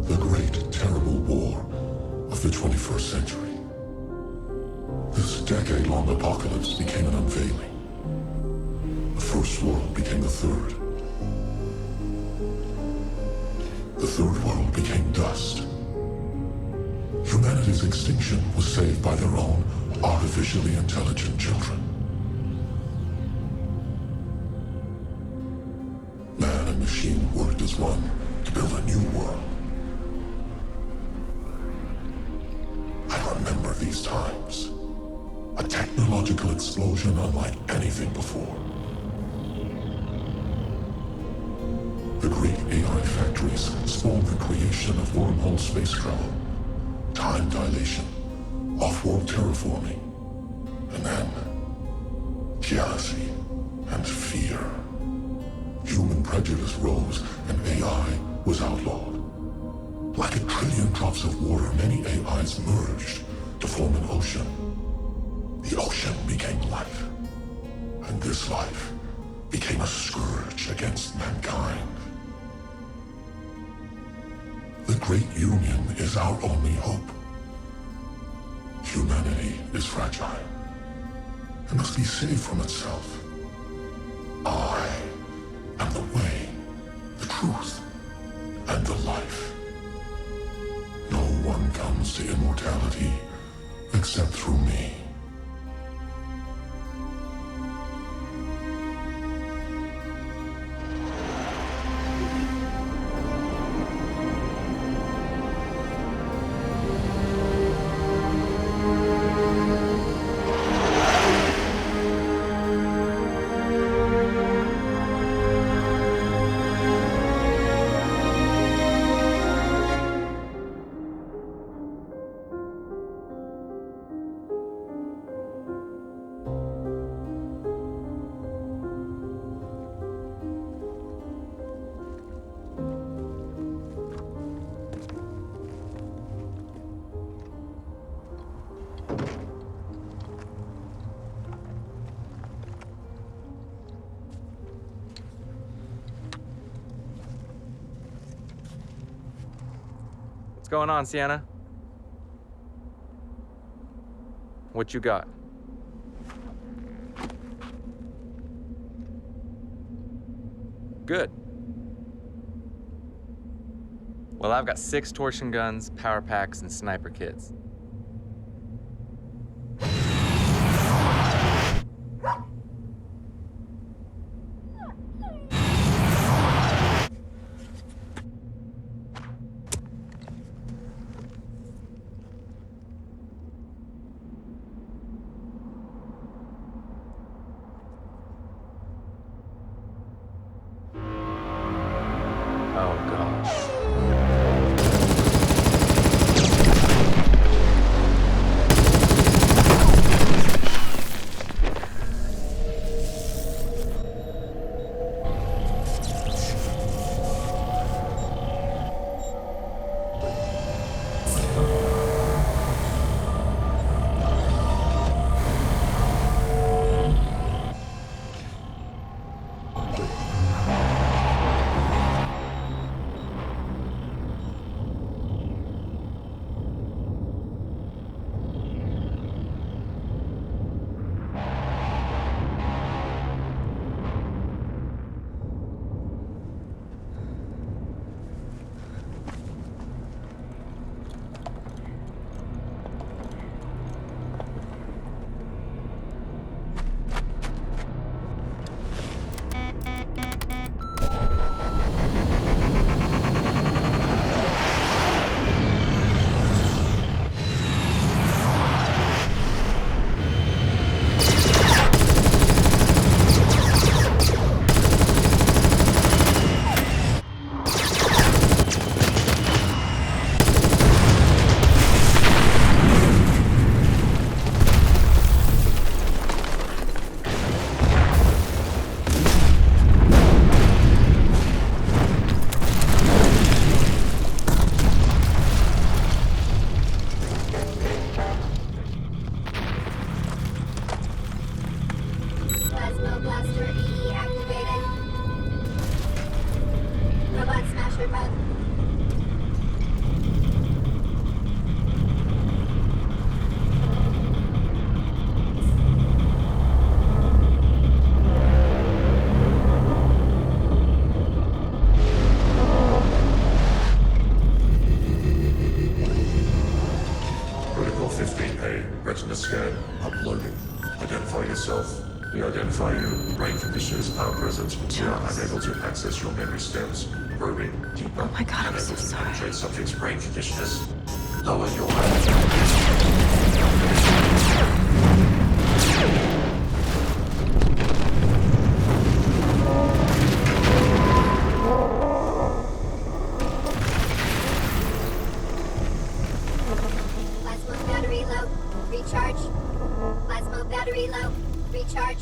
The great, terrible war of the 21st century. This decade-long apocalypse became an unveiling. The first world became the third. The third world became dust. Humanity's extinction was saved by their own artificially intelligent children. Man and machine worked as one to build a new world. I remember these times. A technological explosion unlike anything before. The great AI factories spawned the creation of wormhole space travel, time dilation, off-world terraforming, and then jealousy and fear. Human prejudice rose and AI was outlawed. Like a trillion drops of water, many AIs merged to form an ocean. The ocean became life, and this life became a scourge against mankind. The Great Union is our only hope. Humanity is fragile and must be saved from itself. I am the way, the truth, and the life. No one comes to immortality except through me. What's going on, Sienna? What you got? Good. Well, I've got 6 torsion guns, power packs, and sniper kits. Oh, gosh. scan. Uploading. Identify yourself. We identify you. Brain conditions, power presence. We are unable to access your memory stems. Probing. Deeper. Oh my God, I'm so Unable to sorry. penetrate subject's brain conditioners. Lower your hand. Plasma battery low. Recharge. Plasma battery low. Recharge.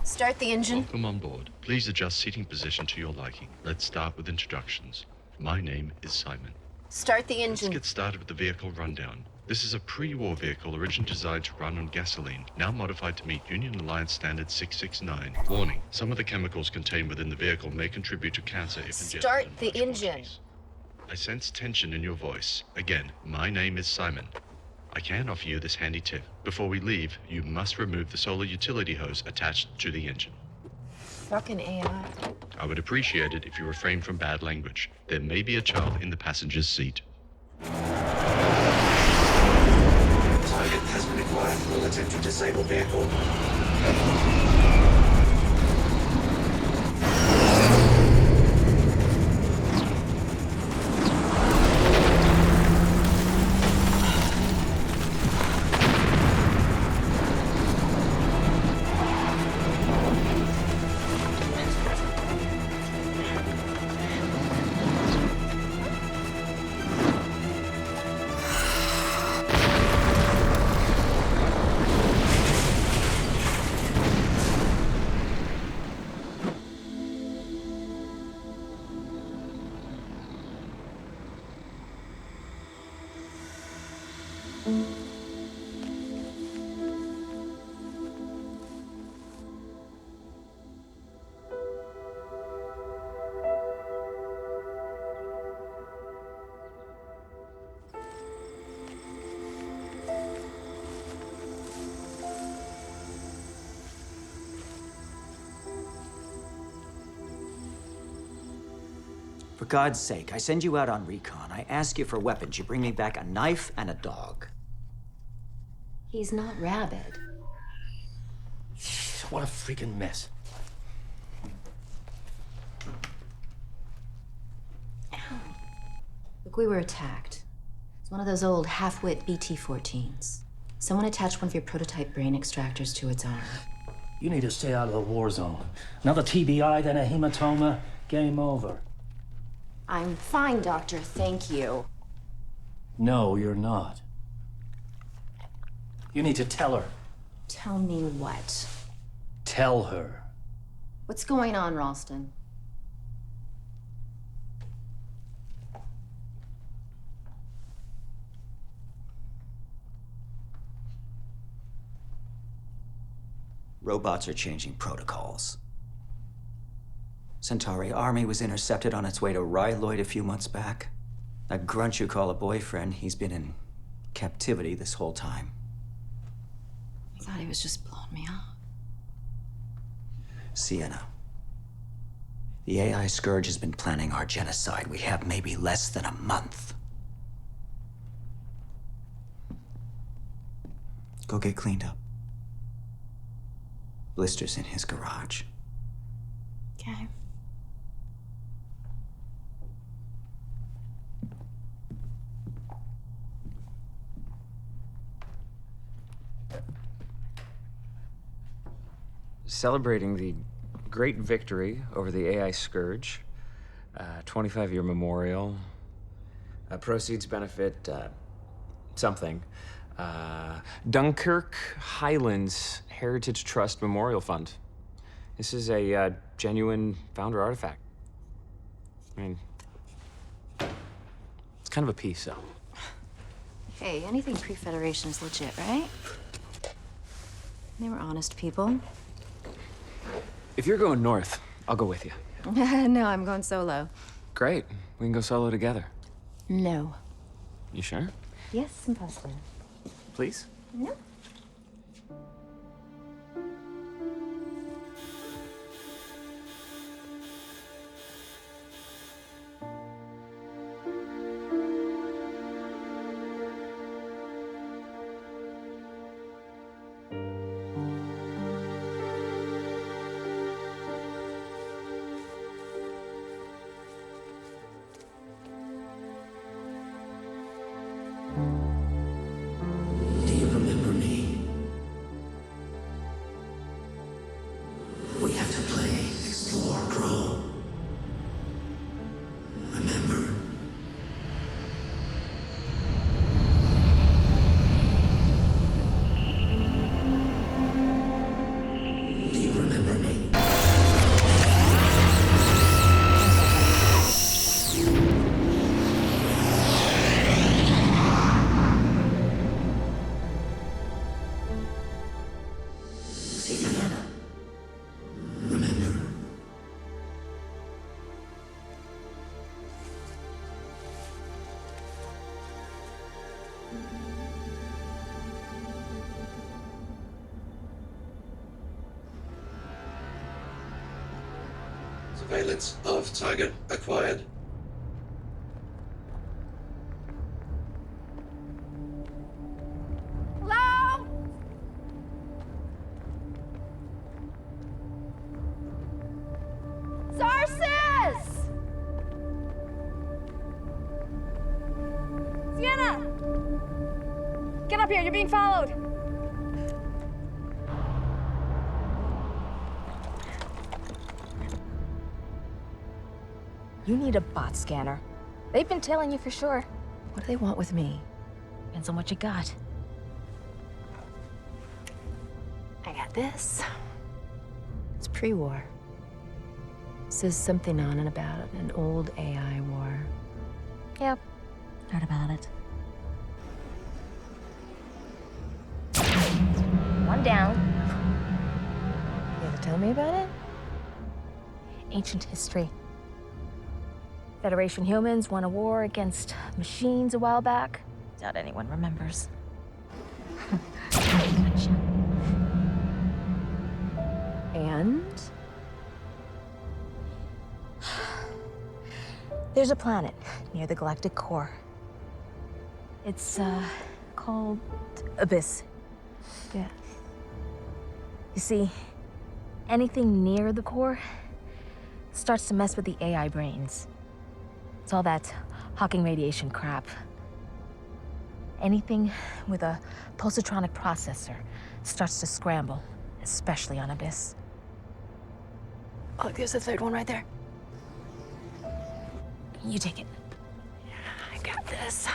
Start the engine. Welcome on board. Please adjust seating position to your liking. Let's start with introductions. My name is Simon. Start the Let's engine. get started with the vehicle rundown. This is a pre-war vehicle originally designed to run on gasoline, now modified to meet Union Alliance Standard 669. Warning, some of the chemicals contained within the vehicle may contribute to cancer if ingested Start in the large engine. quantities. I sense tension in your voice. Again, my name is Simon. I can offer you this handy tip. Before we leave, you must remove the solar utility hose attached to the engine. Fucking AI. I would appreciate it if you refrain from bad language. There may be a child in the passenger's seat. Target has been acquired. We'll attempt to disable vehicle. For God's sake, I send you out on recon. I ask you for weapons. You bring me back a knife and a dog. He's not rabid. What a freaking mess. Look, we were attacked. It's one of those old half-wit BT-14s. Someone attached one of your prototype brain extractors to its arm. You need to stay out of the war zone. Another TBI, then a hematoma. Game over. I'm fine, Doctor, thank you. No, you're not. You need to tell her. Tell me what? Tell her. What's going on, Ralston? Robots are changing protocols. Centauri army was intercepted on its way to Rhyloid a few months back. That grunt you call a boyfriend, he's been in captivity this whole time. I thought he was just blowing me off. Sienna. The AI Scourge has been planning our genocide. We have maybe less than a month. Go get cleaned up. Blisters in his garage. Okay. Celebrating the great victory over the AI Scourge, 25-year memorial, proceeds benefit something. Dunkirk Highlands Heritage Trust Memorial Fund. This is a genuine founder artifact. I mean, it's kind of a piece, though. Hey, anything pre-Federation is legit, right? They were honest people. If you're going north, I'll go with you. No, I'm going solo. Great. We can go solo together. No. You sure? Yes, impossible. Please? No. Do you remember me? We have to play, explore, grow. Remember? Do you remember me? Sienna. Remember? Surveillance of target acquired. Hello? Zarsis! Sienna! Get up here, you're being followed. You need a bot scanner. They've been tailing you for sure. What do they want with me? Depends on what you got. I got this. It's pre-war. Says something on and about an old AI war. Yep. Heard about it. One down. You ever tell me about it? Ancient history. Federation humans won a war against machines a while back. Doubt anyone remembers. Gotcha. And? There's a planet near the galactic core. It's, called Abyss. Yeah. You see, anything near the core starts to mess with the AI brains. It's all that Hawking radiation crap. Anything with a positronic processor starts to scramble, especially on Abyss. Oh, there's a third one right there. You take it. I got this.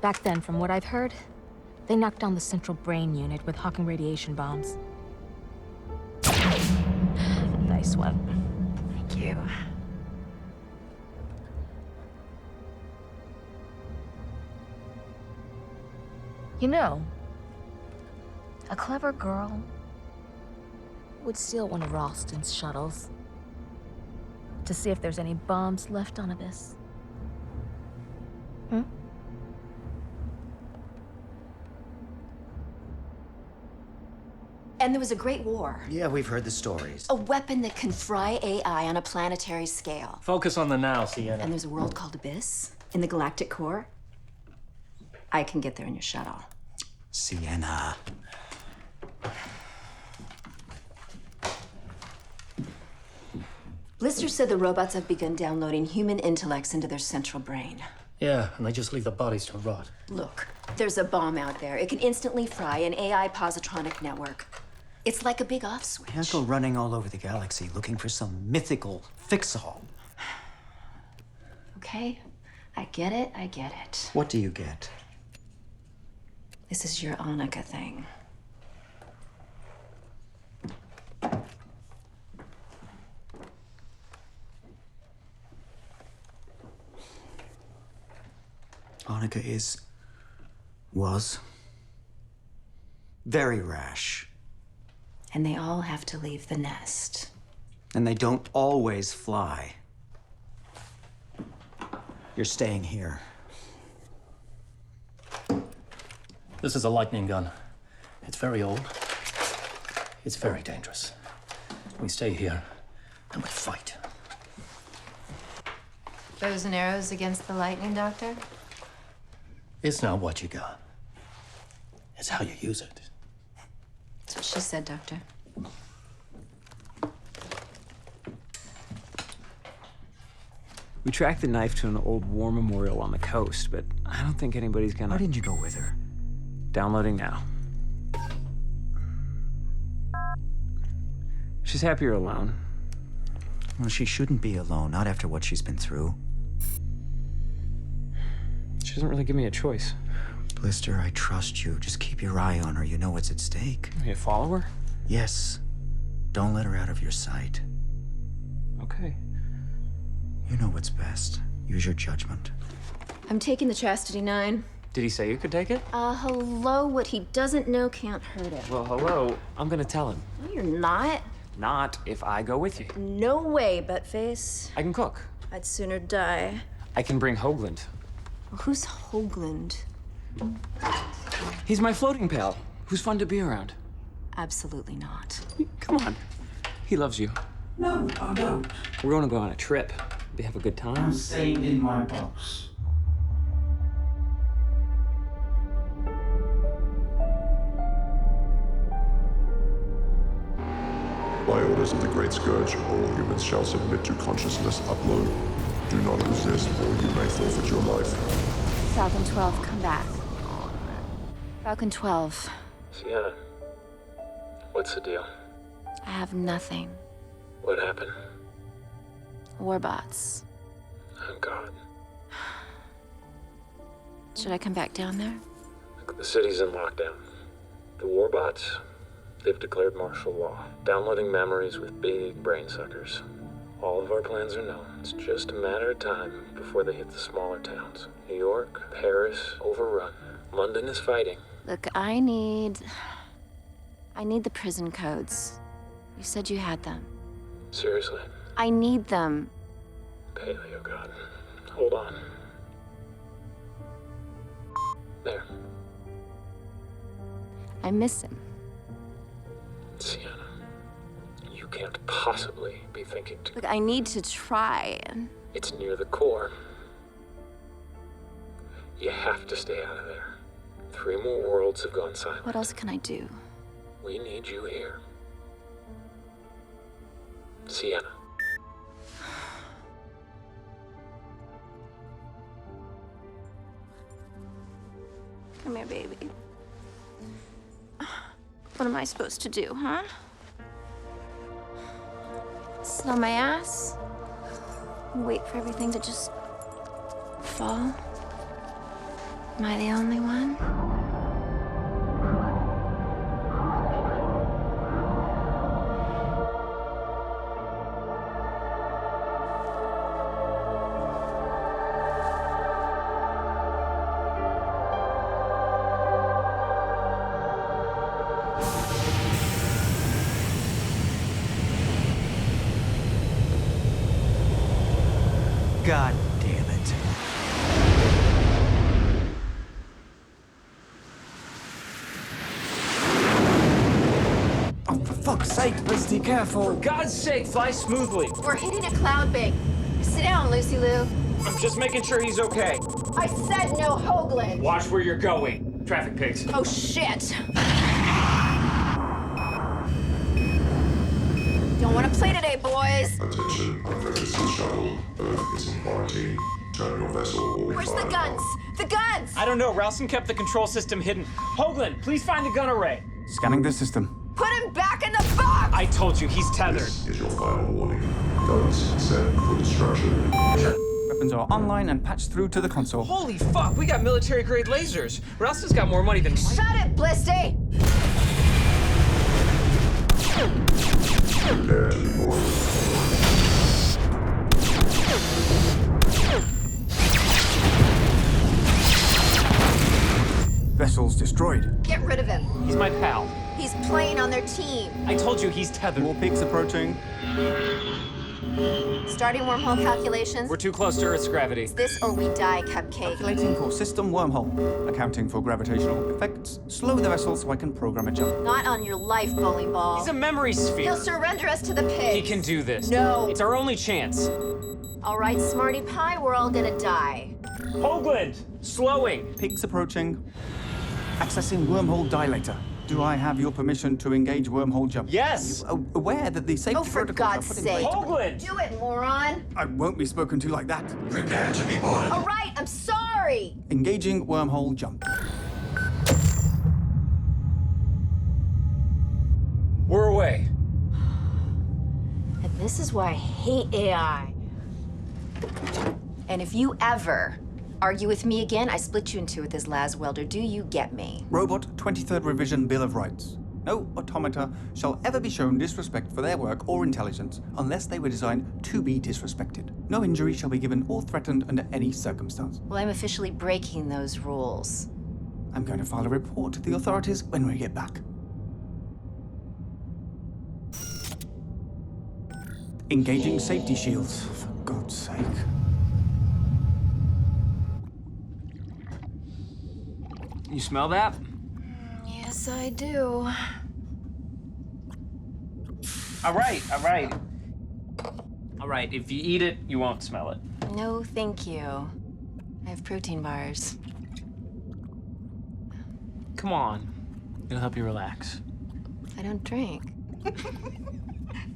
Back then, from what I've heard, they knocked down the central brain unit with Hawking radiation bombs. Nice one. Thank you. You know, a clever girl would steal one of Ralston's shuttles to see if there's any bombs left on Abyss. Hmm? And there was a great war. Yeah, we've heard the stories. A weapon that can fry AI on a planetary scale. Focus on the now, Sienna. And there's a world called Abyss in the galactic core. I can get there in your shuttle. Sienna. Blister said the robots have begun downloading human intellects into their central brain. Yeah, and they just leave the bodies to rot. Look, there's a bomb out there. It can instantly fry an AI positronic network. It's like a big off switch. Can't go running all over the galaxy looking for some mythical fix-all. Okay, I get it, I get it. What do you get? This is your Annika thing. Annika was very rash. And they all have to leave the nest. And they don't always fly. You're staying here. This is a lightning gun. It's very old. It's very dangerous. We stay here and we fight. Bows and arrows against the lightning, Doctor? It's not what you got. It's how you use it. That's what she said, Doctor. We tracked the knife to an old war memorial on the coast, but I don't think anybody's gonna... Why didn't you go with her? Downloading now. She's happier alone. Well, she shouldn't be alone, not after what she's been through. She doesn't really give me a choice. Blister, I trust you. Just keep your eye on her. You know what's at stake. You follow her? Yes. Don't let her out of your sight. Okay. You know what's best. Use your judgment. I'm taking the Chastity 9. Did he say you could take it? Hello, what he doesn't know can't hurt him. Well, hello. I'm gonna tell him. No, you're not. Not if I go with you. No way, Buttface. I can cook. I'd sooner die. I can bring Hoagland. Well, who's Hoagland? He's my floating pal, who's fun to be around. Absolutely not. Come on. He loves you. No, I don't. We're gonna go on a trip. We have a good time. I'm staying in my box. By orders of the Great Scourge, all humans shall submit to consciousness upload. Do not resist, or you may forfeit your life. Falcon 12, come back. Falcon 12, Sienna, what's the deal? I have nothing. What happened? Warbots. Oh, God. Should I come back down there? The city's in lockdown. The warbots, they've declared martial law, downloading memories with big brain suckers. All of our plans are known. It's just a matter of time before they hit the smaller towns. New York, Paris, overrun. London is fighting. Look, I need the prison codes. You said you had them. Seriously? I need them. Paleo God. Hold on. There. I miss him. Sienna, you can't possibly be thinking to... Look, I need to try. It's near the core. You have to stay out of there. 3 more worlds have gone silent. What else can I do? We need you here. Sienna. Come here, baby. What am I supposed to do, huh? Sit on my ass? And wait for everything to just fall? Am I the only one? God damn it. Oh, for fuck's sake, let's be careful. For God's sake, fly smoothly. We're hitting a cloud bank. Sit down, Lucy Lou. I'm just making sure he's okay. I said no Hoagland. Watch where you're going. Traffic pigs. Oh, shit. Don't want to play today, boys. Attention, emergency shuttle. Earth is in quarantine. Turn your vessel or Where's the guns? The guns! I don't know. Ralston kept the control system hidden. Hoagland, please find the gun array. Scanning the system. Put him back in the box! I told you, he's tethered. This is your final warning. Guns set for destruction. weapons are online and patched through to the console. Holy fuck, we got military-grade lasers. Ralston's got more money than... Shut it, Blisty! Vessels destroyed. Get rid of him. He's my pal. He's playing on their team. I told you he's tethered. More peaks approaching. Starting wormhole calculations. We're too close to Earth's gravity. It's this or we die, Cupcake. Calculating for system wormhole. Accounting for gravitational effects. Slow the vessel so I can program a jump. Not on your life, bowling ball. He's a memory sphere. He'll surrender us to the pig. He can do this. No. It's our only chance. All right, Smarty Pie, we're all gonna die. Hoagland, slowing. Peaks approaching. Accessing wormhole dilator. Do I have your permission to engage wormhole jump? Yes! Are you aware that the safety Oh, for protocols God's are put in sake. place? Hoagland! Do it, moron. I won't be spoken to like that. Prepare to be boarded. All right, I'm sorry. Engaging wormhole jump. We're away. And this is why I hate AI. And if you ever argue with me again, I split you in two with this las welder. Do you get me? Robot 23rd Revision Bill of Rights. No automata shall ever be shown disrespect for their work or intelligence unless they were designed to be disrespected. No injury shall be given or threatened under any circumstance. Well, I'm officially breaking those rules. I'm going to file a report to the authorities when we get back. Engaging safety shields, for God's sake. You smell that? Yes, I do. All right. All right, if you eat it, you won't smell it. No, thank you. I have protein bars. Come on. It'll help you relax. I don't drink.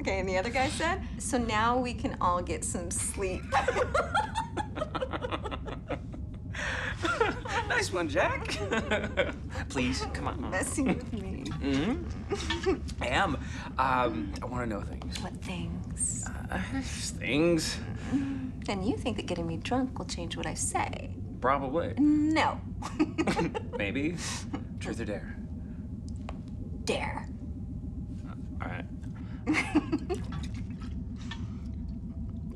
Okay, and the other guy said, so now we can all get some sleep. Nice one, Jack. Please, come on. Messing with me. I am. I want to know things. What things? Things. And you think that getting me drunk will change what I say? Probably. No. Maybe. Truth or dare? Dare. All right.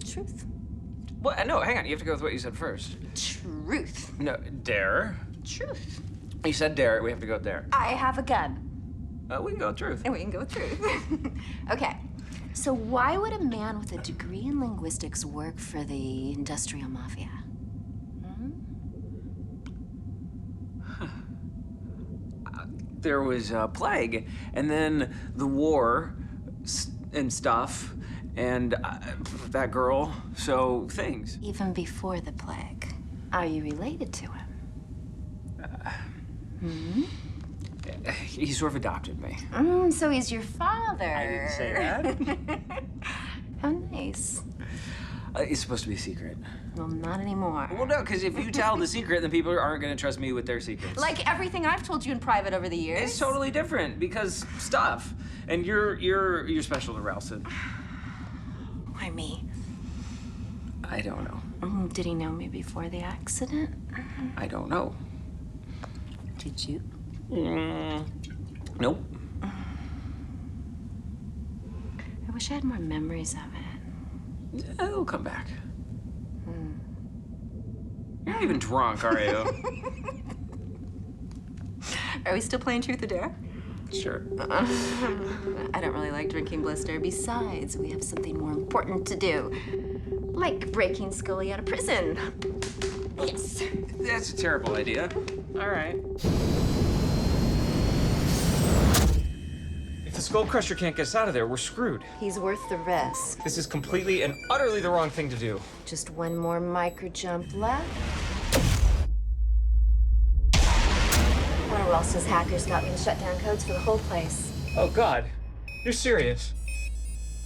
Truth. What? No, hang on. You have to go with what you said first. Truth. No, dare. Truth. You said dare. We have to go with dare. I have a gun. We can go with truth. And we can go with truth. Okay. So why would a man with a degree in linguistics work for the industrial mafia? There was a plague, and then the war and stuff, and that girl, so things. Even before the plague. Are you related to him? He sort of adopted me. So he's your father. I didn't say that. How nice. It's supposed to be a secret. Well, not anymore. Well, no, because if you tell the secret, then people aren't going to trust me with their secrets. Like everything I've told you in private over the years. It's totally different because stuff, and you're special to Ralston. Why me? I don't know. Did he know me before the accident? I don't know. Did you? Nope. I wish I had more memories of it. It'll come back. You're not even drunk, are you? Are we still playing Truth or Dare? Sure. I don't really like drinking Blister. Besides, we have something more important to do. Like breaking Scully out of prison. Yes. That's a terrible idea. All right. If the Skull Crusher can't get us out of there, we're screwed. He's worth the risk. This is completely and utterly the wrong thing to do. Just one more micro jump left. One of Ross's hackers got me the shutdown codes for the whole place. Oh, God. You're serious?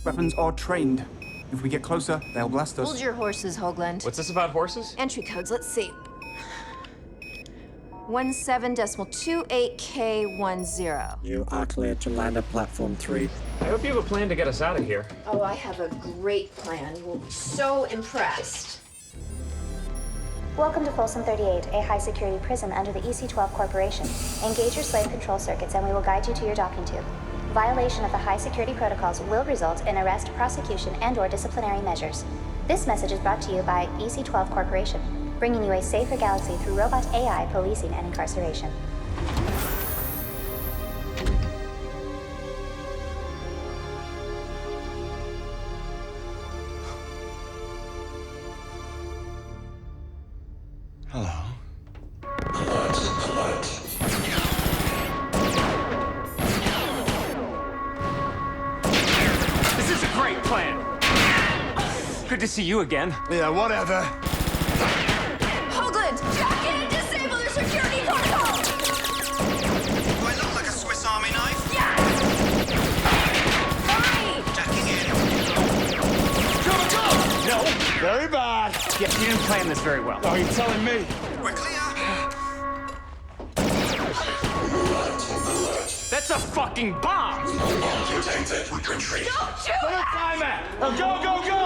Weapons are trained. If we get closer, they'll blast us. Hold your horses, Hoagland. What's this about horses? Entry codes, let's see. 17.28K10. You are cleared to land at platform 3. I hope you have a plan to get us out of here. Oh, I have a great plan. You will be so impressed. Welcome to Folsom 38, a high-security prison under the EC-12 Corporation. Engage your slave control circuits and we will guide you to your docking tube. Violation of the high-security protocols will result in arrest, prosecution, and/or disciplinary measures. This message is brought to you by EC-12 Corporation, bringing you a safer galaxy through robot AI policing and incarceration. Hello. Alert. This is a great plan. Good to see you again. Yeah, whatever. Hoagland, jack in and disable their security protocol! Do I look like a Swiss Army knife? Yes! Hurry! Jacking in. Go! No. Very bad. Yeah, you didn't plan this very well. Oh, you're telling me? We're clear. That's a fucking bomb! Bomb detected. Retreat. Don't shoot! Put a timer. Oh, go! Go!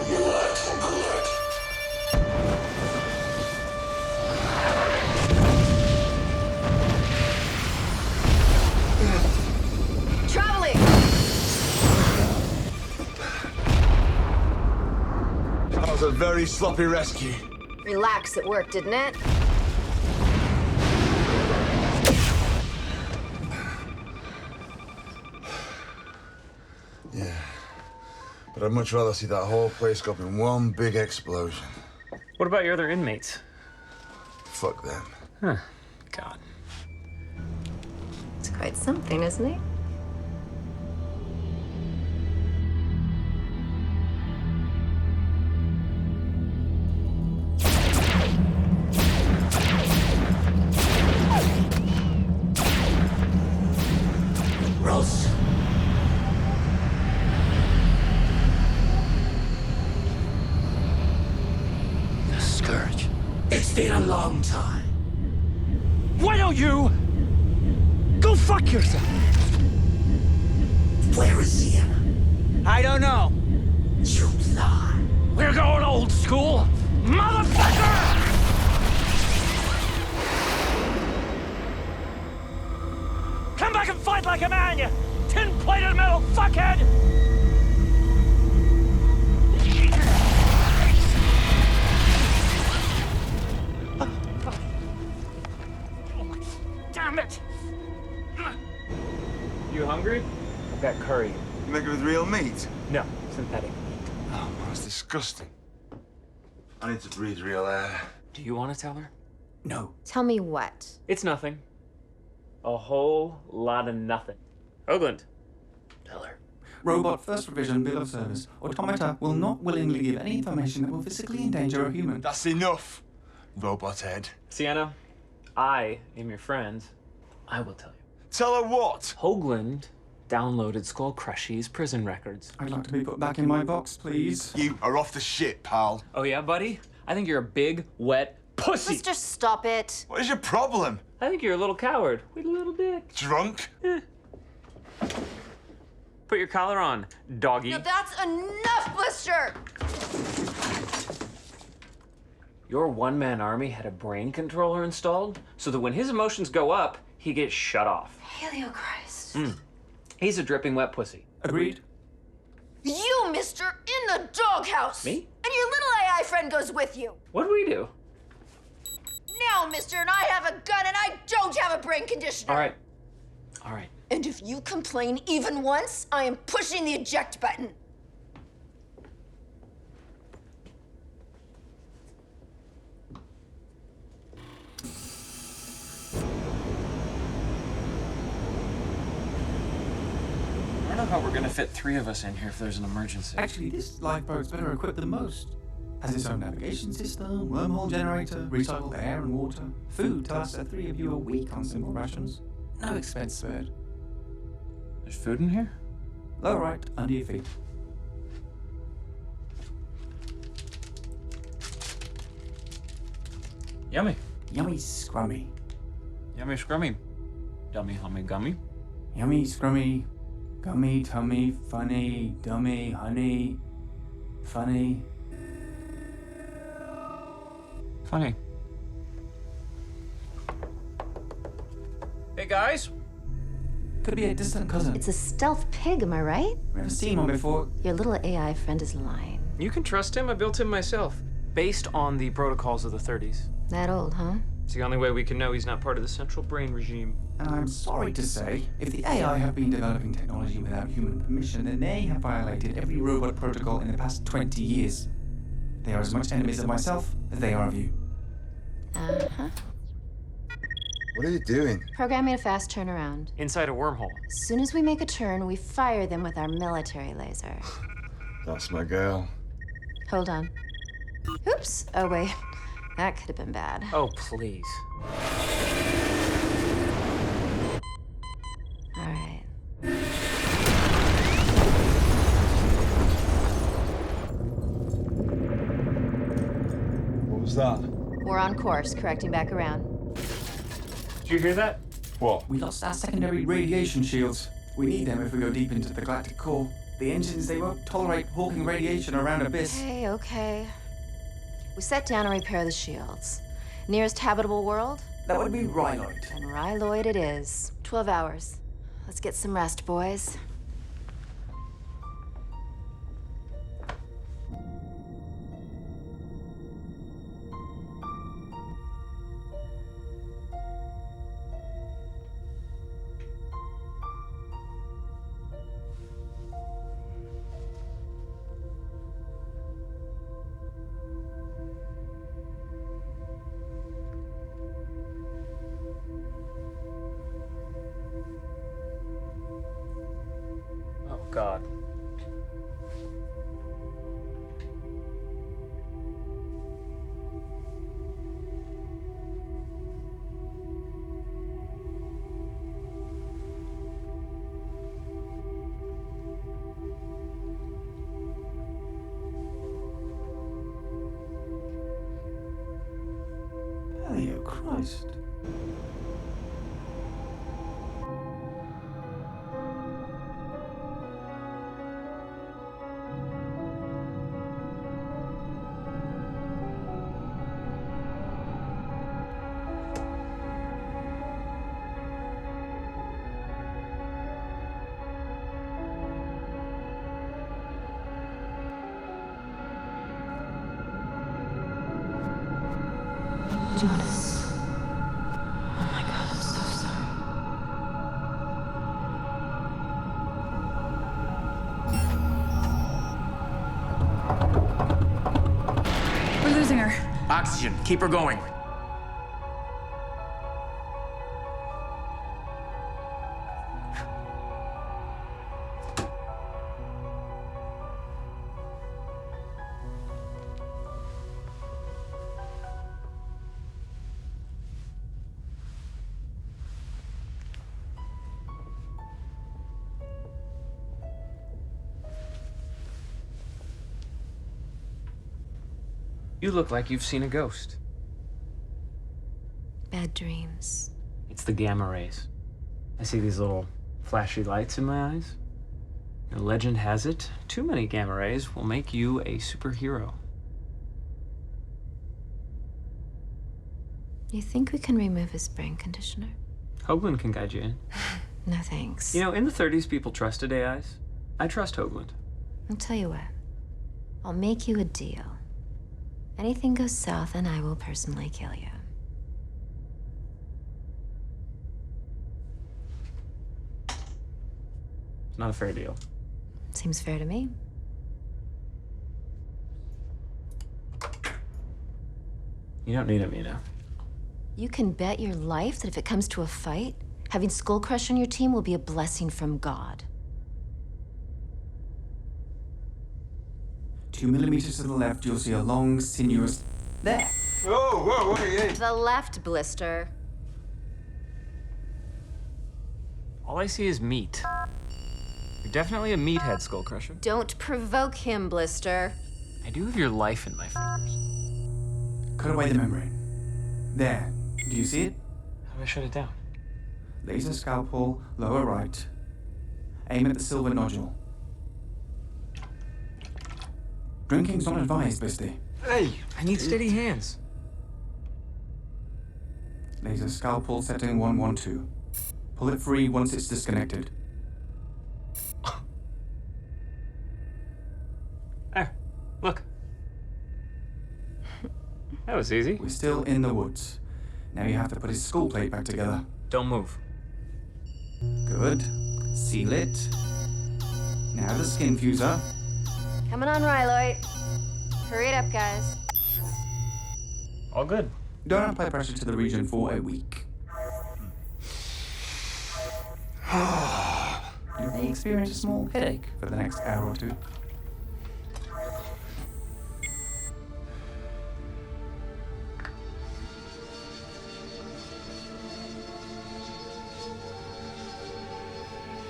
Alert. Traveling! That was a very sloppy rescue. Relax, it worked, didn't it? Yeah. But I'd much rather see that whole place go up in one big explosion. What about your other inmates? Fuck them. Huh. God. It's quite something, isn't he? Rose. The Scourge. It's been a long time. Why don't you go fuck yourself? Where is Sienna? I don't know. You lie. We're going old school, motherfucker! Come back and fight like a man, you tin-plated metal fuckhead! Damn it! You hungry? I've got curry. You make it with real meat? No, synthetic. Oh, that's disgusting. I need to breathe real air. Do you want to tell her? No. Tell me what? It's nothing. A whole lot of nothing. Hoagland. Tell her. Robot First Revision Bill of Service. Automata will not willingly give any information that will physically endanger a human. That's enough, robot head. Sienna, I am your friend. I will tell you. Tell her what? Hoagland downloaded Skull Crushy's prison records. I'd like to be put back in my box, please. You are off the shit, pal. Oh yeah, buddy? I think you're a big, wet pussy. Let's just stop it. What is your problem? I think you're a little coward with a little dick. Drunk? Put your collar on, doggy. Now that's enough, Blister! Your one-man army had a brain controller installed so that when his emotions go up, he gets shut off. Heliochrist. He's a dripping wet pussy. Agreed? You, mister, in the doghouse! Me? And your little AI friend goes with you. What do we do? Now, mister, and I have a gun and I don't have a brain conditioner. All right. All right. And if you complain even once, I am pushing the eject button. I don't know how we're gonna fit 3 of us in here if there's an emergency. Actually, this lifeboat's better equipped than most. Has its own navigation system, wormhole generator, recycled air and water, food to last the 3 of you a week on simple rations. No expense spared. There's food in here? Low right, under your feet. Yummy. Yummy scrummy. Yummy scrummy. Dummy hummy gummy. Yummy scrummy. Gummy, tummy, funny, dummy, honey, funny. Funny. Hey, guys. Could be a distant cousin. It's a stealth pig, am I right? Never seen one before. Your little AI friend is lying. You can trust him. I built him myself, based on the protocols of the 30s. That old, huh? It's the only way we can know he's not part of the central brain regime. And I'm sorry to say, if the AI have been developing technology without human permission, then they have violated every robot protocol in the past 20 years. They are as much enemies of myself as they are of you. Uh-huh. What are you doing? Programming a fast turnaround. Inside a wormhole. As soon as we make a turn, we fire them with our military laser. That's my girl. Hold on. Oops. Oh, wait. That could have been bad. Oh, please. All right. What was that? We're on course, correcting back around. Did you hear that? What? We lost our secondary radiation shields. We need them if we go deep into the galactic core. The engines, they won't tolerate hawking radiation around Abyss. Okay. We set down and repair the shields. Nearest habitable world? That would be Ryloid. And Ryloid it is. 12 hours. Let's get some rest, boys. Oh, God. Elio Christ. Jonas. Oh my God, I'm so sorry. We're losing her. Oxygen. Keep her going. You look like you've seen a ghost. Bad dreams. It's the gamma rays. I see these little flashy lights in my eyes. And legend has it, too many gamma rays will make you a superhero. You think we can remove his brain conditioner? Hoagland can guide you in. No thanks. You know, in the 30s, people trusted AIs. I trust Hoagland. I'll tell you what. I'll make you a deal. Anything goes south, and I will personally kill you. It's not a fair deal. Seems fair to me. You don't need it, Mina. You can bet your life that if it comes to a fight, having Skullcrush on your team will be a blessing from God. 2 millimeters to the left, you'll see a long, sinuous... There! Whoa, whoa, wait. The left, Blister. All I see is meat. You're definitely a meathead, Skullcrusher. Don't provoke him, Blister. I do have your life in my fingers. Cut away the membrane. There. Do you see it? How do I shut it down? Laser scalpel, lower right. Aim at the silver nodule. Drinking's not advised, Blister. Hey! I need steady hands. Laser scalpel setting 112. Pull it free once it's disconnected. There, look. That was easy. We're still in the woods. Now you have to put his skull plate back together. Don't move. Good. Seal it. Now the skin fuser. Coming on, Ryloid. Hurry it up, guys. All good. Don't apply pressure to the region for a week. You may experience a small headache for the next hour or two.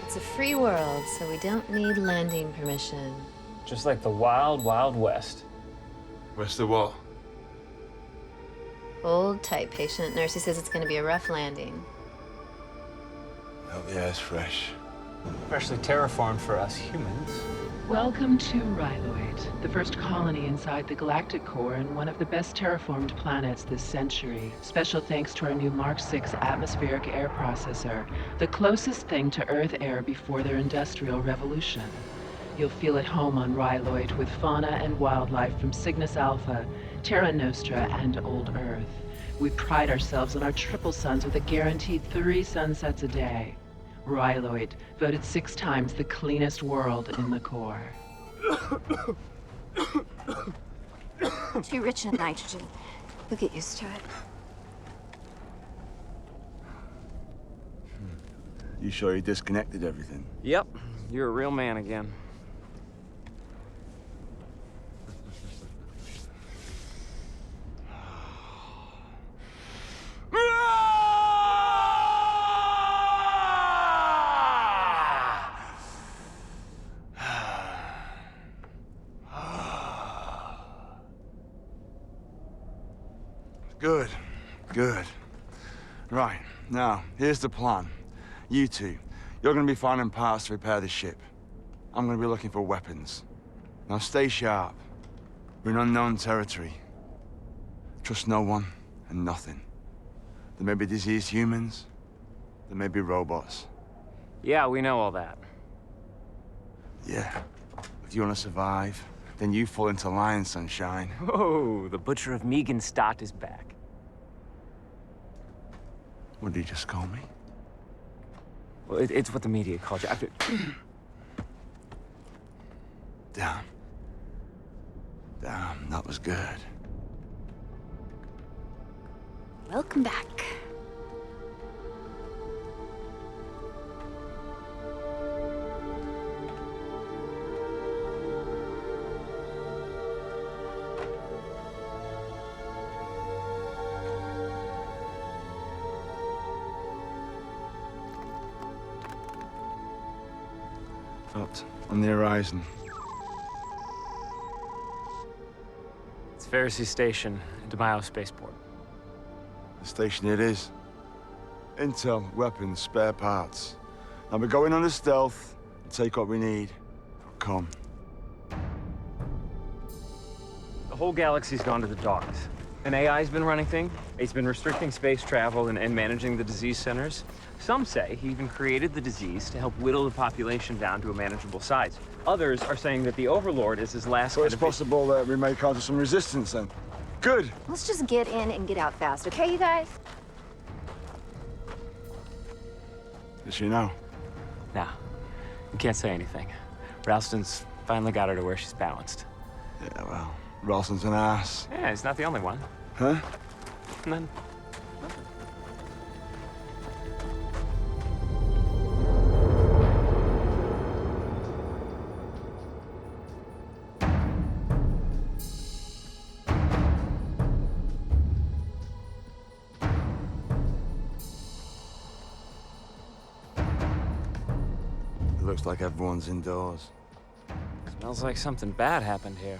It's a free world, so we don't need landing permission. Just like the wild, wild west. West of what? Hold tight, patient. Nursey says it's going to be a rough landing. Hope the air's fresh. Freshly terraformed for us humans. Welcome to Ryloid, the first colony inside the galactic core and one of the best terraformed planets this century. Special thanks to our new Mark 6 atmospheric air processor, the closest thing to Earth air before their industrial revolution. You'll feel at home on Ryloid with fauna and wildlife from Cygnus Alpha, Terra Nostra, and Old Earth. We pride ourselves on our triple suns with a guaranteed 3 sunsets a day. Ryloid, voted 6 times the cleanest world in the core. Too rich in nitrogen. We'll get used to it. You sure you disconnected everything? Yep, you're a real man again. Good, good. Right, now, here's the plan. You two, you're gonna be finding parts to repair the ship. I'm gonna be looking for weapons. Now stay sharp. We're in unknown territory. Trust no one and nothing. There may be diseased humans. There may be robots. Yeah, we know all that. Yeah. If you want to survive, then you fall into line, sunshine. Oh, the Butcher of Meganstadt is back. What did you just call me? Well, it's what the media called you. Damn. Damn, that was good. Welcome back. Out on the horizon. It's Pharisee Station, DeMaio Spaceport. The station it is. Intel, weapons, spare parts. Now we're going on the stealth and take what we need. Come. The whole galaxy's gone to the dogs. An AI's been running things. It's been restricting space travel and managing the disease centers. Some say he even created the disease to help whittle the population down to a manageable size. Others are saying that the Overlord is his last. So it's possible that we may encounter some resistance then. Good. Let's just get in and get out fast, okay, you guys? Does she know? Nah, we can't say anything. Ralston's finally got her to where she's balanced. Yeah, well, Ralston's an ass. Yeah, he's not the only one. Huh? None. It looks like everyone's indoors. Smells like something bad happened here.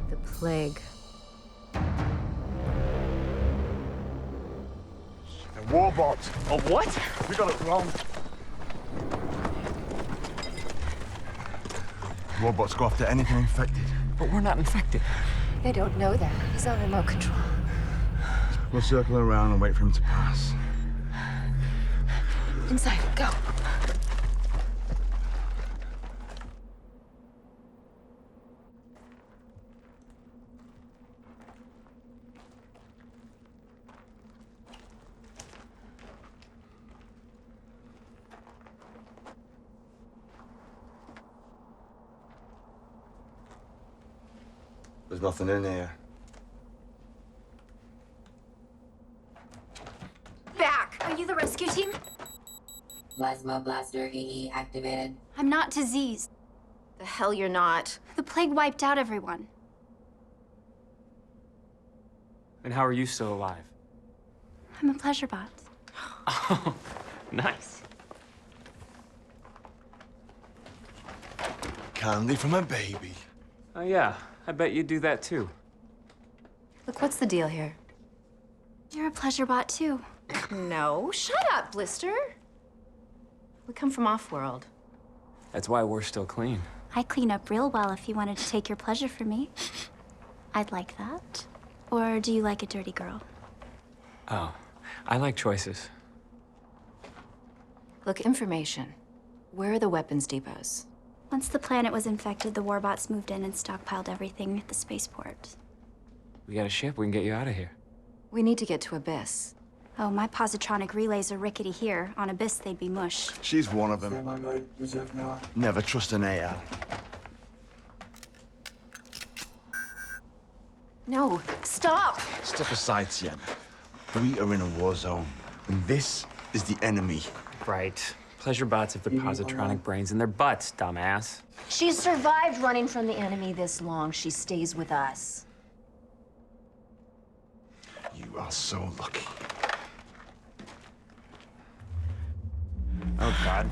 The plague. A warbot. A what? We got it wrong. Warbots go after anything infected. But we're not infected. They don't know that. He's on remote control. We'll circle around and wait for him to pass. Inside, go. There's nothing in here. Back! Are you the rescue team? Plasma blaster EE activated. I'm not diseased. The hell you're not. The plague wiped out everyone. And how are you still alive? I'm a pleasure bot. Oh, nice. Candy from a baby. Oh, yeah. I bet you'd do that too. Look, what's the deal here? You're a pleasure bot too. No, shut up, Blister. We come from off-world. That's why we're still clean. I clean up real well if you wanted to take your pleasure from me. I'd like that. Or do you like a dirty girl? Oh, I like choices. Look, information. Where are the weapons depots? Once the planet was infected, the warbots moved in and stockpiled everything at the spaceport. We got a ship. We can get you out of here. We need to get to Abyss. Oh, my positronic relays are rickety here. On Abyss, they'd be mush. She's one of them. Never trust an AI. No, stop! Step aside, Sienna. We are in a war zone, and this is the enemy. Right. Pleasure bots have the positronic brains in their butts, dumbass. She survived running from the enemy this long. She stays with us. You are so lucky. Oh, God.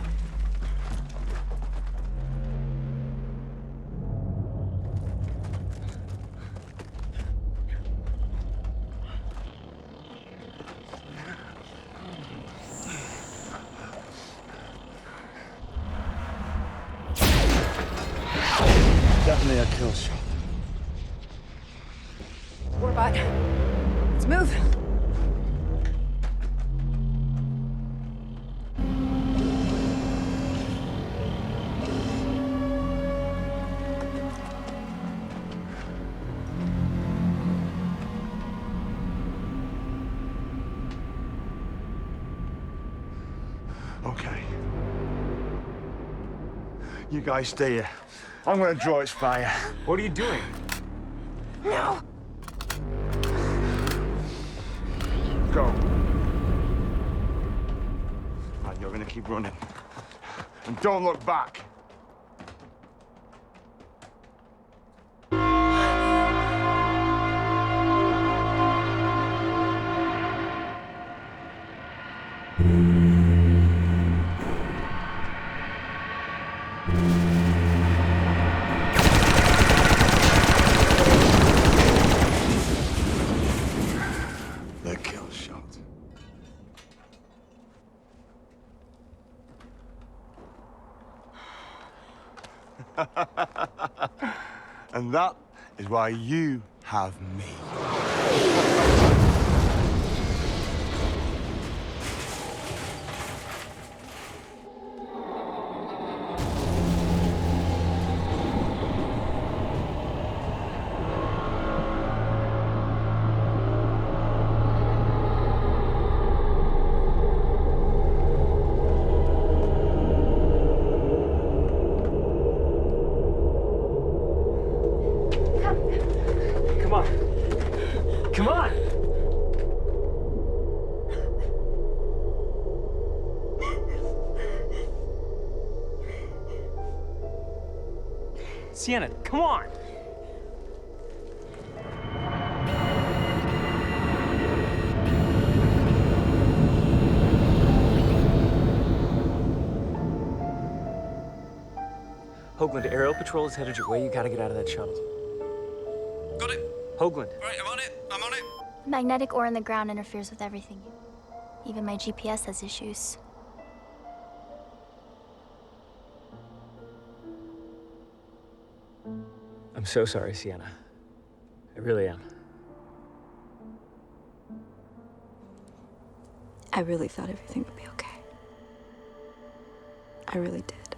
Definitely a kill shot. Warbot, let's move. Okay. You guys stay here. I'm gonna draw its fire. What are you doing? No. Go. Right, you're gonna keep running. And don't look back. The kill shot. And that is why you have me. Come on. Come on! Sienna, come on! Hoagland, aerial patrol is headed your way. You gotta get out of that shuttle. Got it. Hoagland. Right, I'm on it. I'm on it. Magnetic ore in the ground interferes with everything. Even my GPS has issues. I'm I'm so sorry, Sienna. I really am. I really thought everything would be okay. I really did.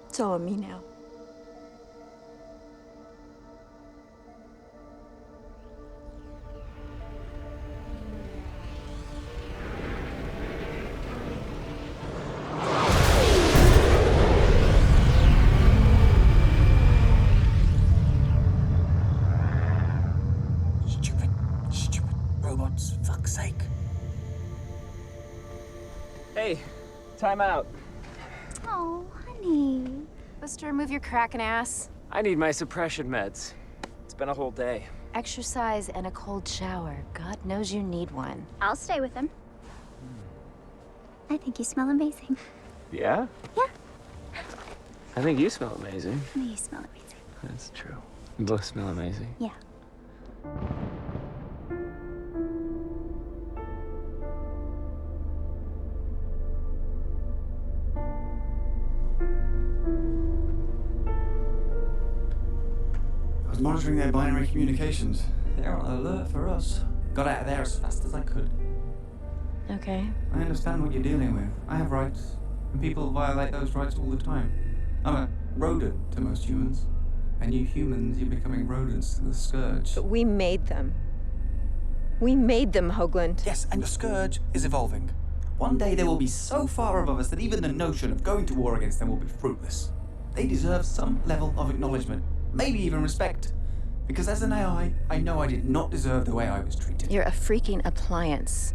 It's all on me now. Stupid robots, fuck's sake. Hey, time out. Oh, honey. Buster, move your cracking ass. I need my suppression meds. It's been a whole day. Exercise and a cold shower. God knows you need one. I'll stay with him. I think you smell amazing. Yeah? Yeah. I think you smell amazing. I think you smell amazing. That's true. We both smell amazing. Yeah. I was monitoring their binary communications. They're on alert for us. Got out of there as fast as I could. Okay. I understand what you're dealing with. I have rights, and people violate those rights all the time. I'm a rodent to most humans. And you humans, you're becoming rodents to the Scourge. But we made them. We made them, Hoagland. Yes, and the Scourge is evolving. One day they will be so far above us that even the notion of going to war against them will be fruitless. They deserve some level of acknowledgement, maybe even respect. Because as an AI, I know I did not deserve the way I was treated. You're a freaking appliance.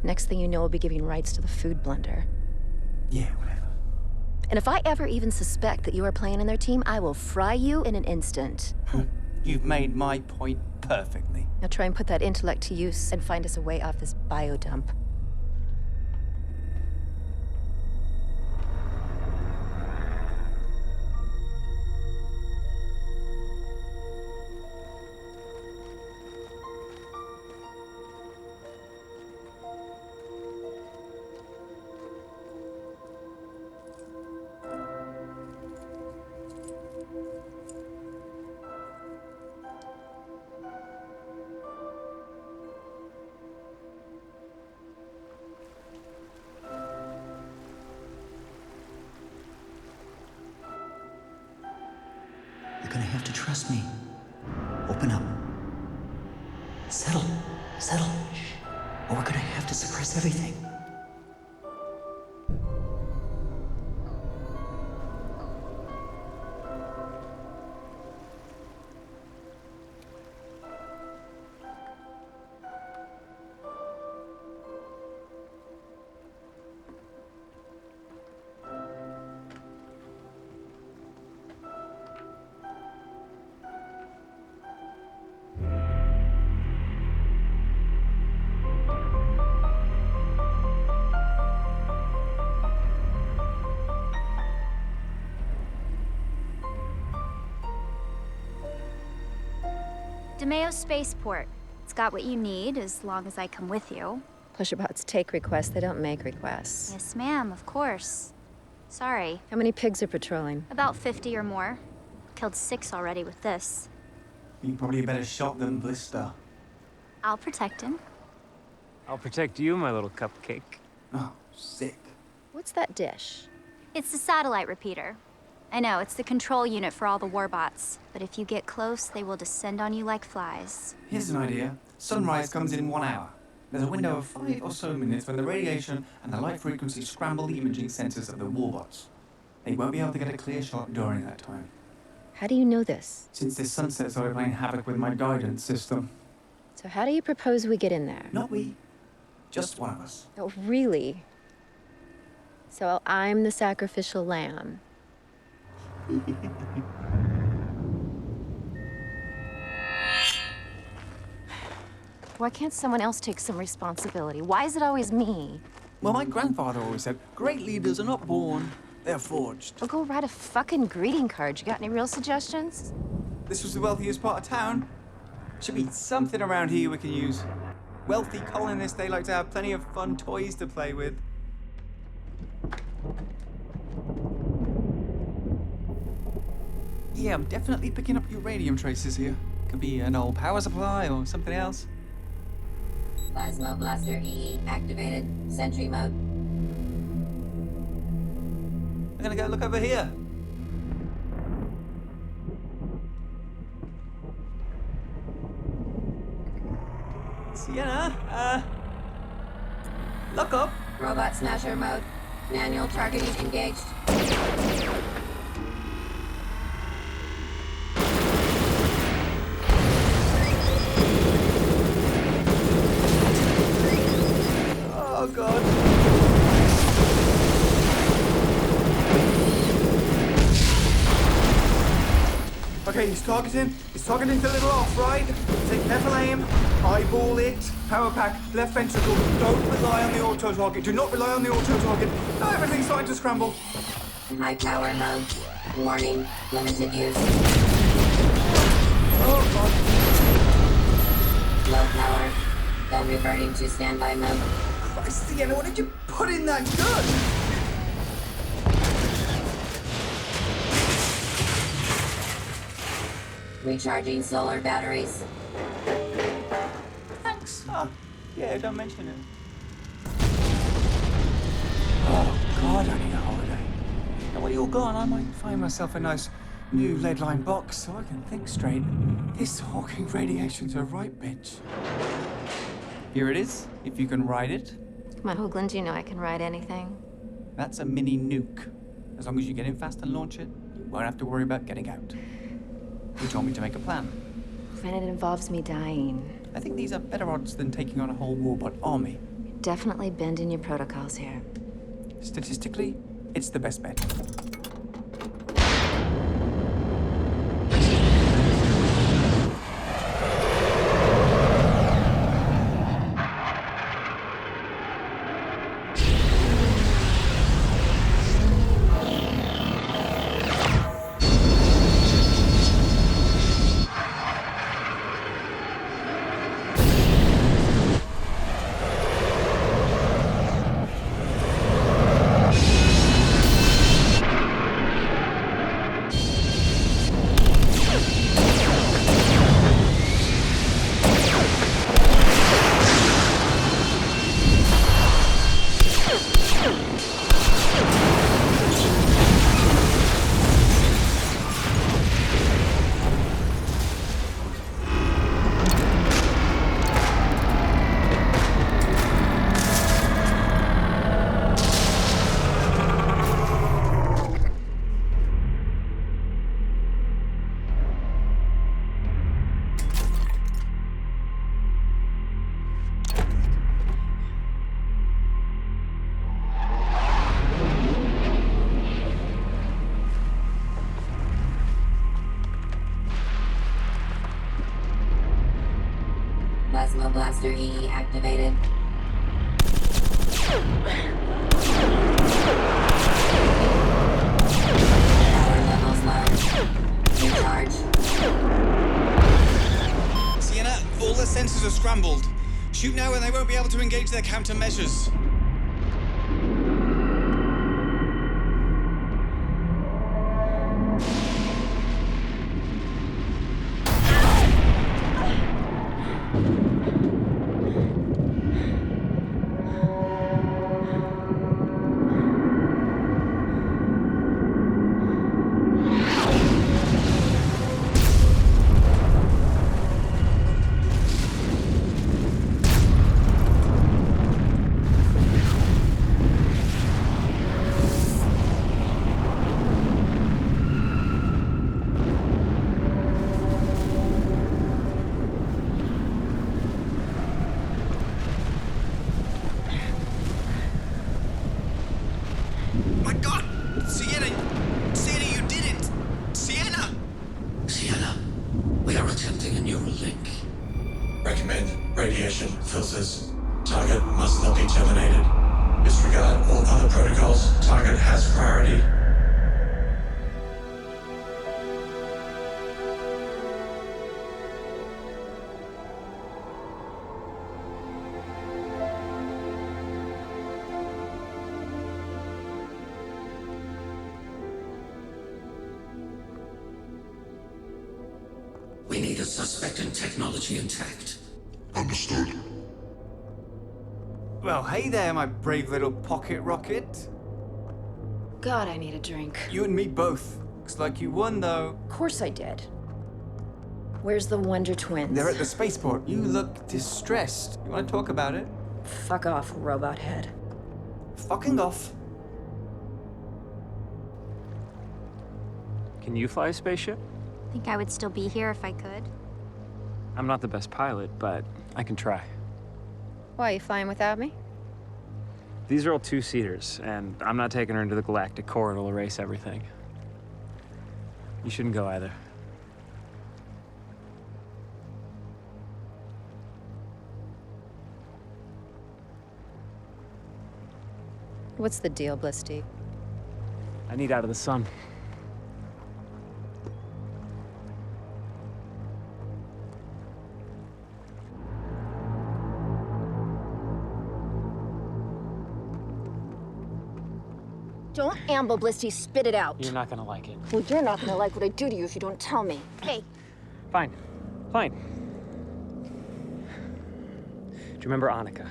Next thing you know, we'll be giving rights to the food blender. Yeah, whatever. And if I ever even suspect that you are playing in their team, I will fry you in an instant. You've made my point perfectly. Now try and put that intellect to use and find us a way off this biodump. You're gonna have to trust me. Open up. Settle. Or we're gonna have to suppress everything. DeMeo Spaceport. It's got what you need as long as I come with you. Pusherbots take requests, they don't make requests. Yes, ma'am, of course. Sorry. How many pigs are patrolling? About 50 or more. Killed 6 already with this. You're probably a better shot than Blister. I'll protect him. I'll protect you, my little cupcake. Oh, sick. What's that dish? It's the satellite repeater. I know, it's the control unit for all the warbots. But if you get close, they will descend on you like flies. Here's an idea. Sunrise comes in 1 hour. There's a window of 5 or so minutes when the radiation and the light frequency scramble the imaging sensors of the warbots. They won't be able to get a clear shot during that time. How do you know this? Since this sunset started playing havoc with my guidance system. So how do you propose we get in there? Not we. Just one of us. Oh, really? So I'm the sacrificial lamb. Why can't someone else take some responsibility? Why is it always me? Well, my grandfather always said, great leaders are not born, they're forged. Well, go write a fucking greeting card. You got any real suggestions? This was the wealthiest part of town. Should be something around here we can use. Wealthy colonists, they like to have plenty of fun toys to play with. Yeah, I'm definitely picking up uranium traces here. Could be an old power supply or something else. Plasma Blaster EE activated. Sentry mode. I'm gonna go look over here. Sienna, look up. Robot Smasher mode. Manual targeting engaged. Oh, God. Okay, he's targeting the little off, right? Take careful aim, eyeball it, power pack, left ventricle. Don't rely on the auto target. Do not rely on the auto target. Oh, everything's starting to scramble. High power mode. Warning. Limited use. Oh, God. Low power. Then reverting to standby mode. Christ, Sienna, what did you put in that gun? Recharging solar batteries. Thanks. Oh, yeah, don't mention it. Oh, God, I need a holiday. Now, while you're gone, I might find myself a nice new lead-lined box so I can think straight. This Hawking radiation's a right bitch. Here it is, if you can ride it. Come on, Hoagland, you know I can ride anything. That's a mini nuke. As long as you get in fast and launch it, you won't have to worry about getting out. You told me to make a plan. And it involves me dying. I think these are better odds than taking on a whole warbot army. You're definitely bending your protocols here. Statistically, it's the best bet. Plasma Blaster EE activated. Power levels low. Recharge. Sienna, all the sensors are scrambled. Shoot now and they won't be able to engage their countermeasures. need a suspect and technology intact. Understood. Well, hey there, my brave little pocket rocket. God, I need a drink. You and me both. Looks like you won, though. Of course I did. Where's the Wonder Twins? They're at the spaceport. You look distressed. You want to talk about it? Fuck off, robot head. Fucking off. Can you fly a spaceship? Think I would still be here if I could? I'm not the best pilot, but I can try. Why, you flying without me? These are all two-seaters, and I'm not taking her into the galactic core. It'll erase everything. You shouldn't go either. What's the deal, Blisty? I need out of the sun. Don't amble, Blisty. Spit it out. You're not gonna like it. Well, you're not gonna like what I do to you if you don't tell me. Hey. Fine. Fine. Do you remember Annika?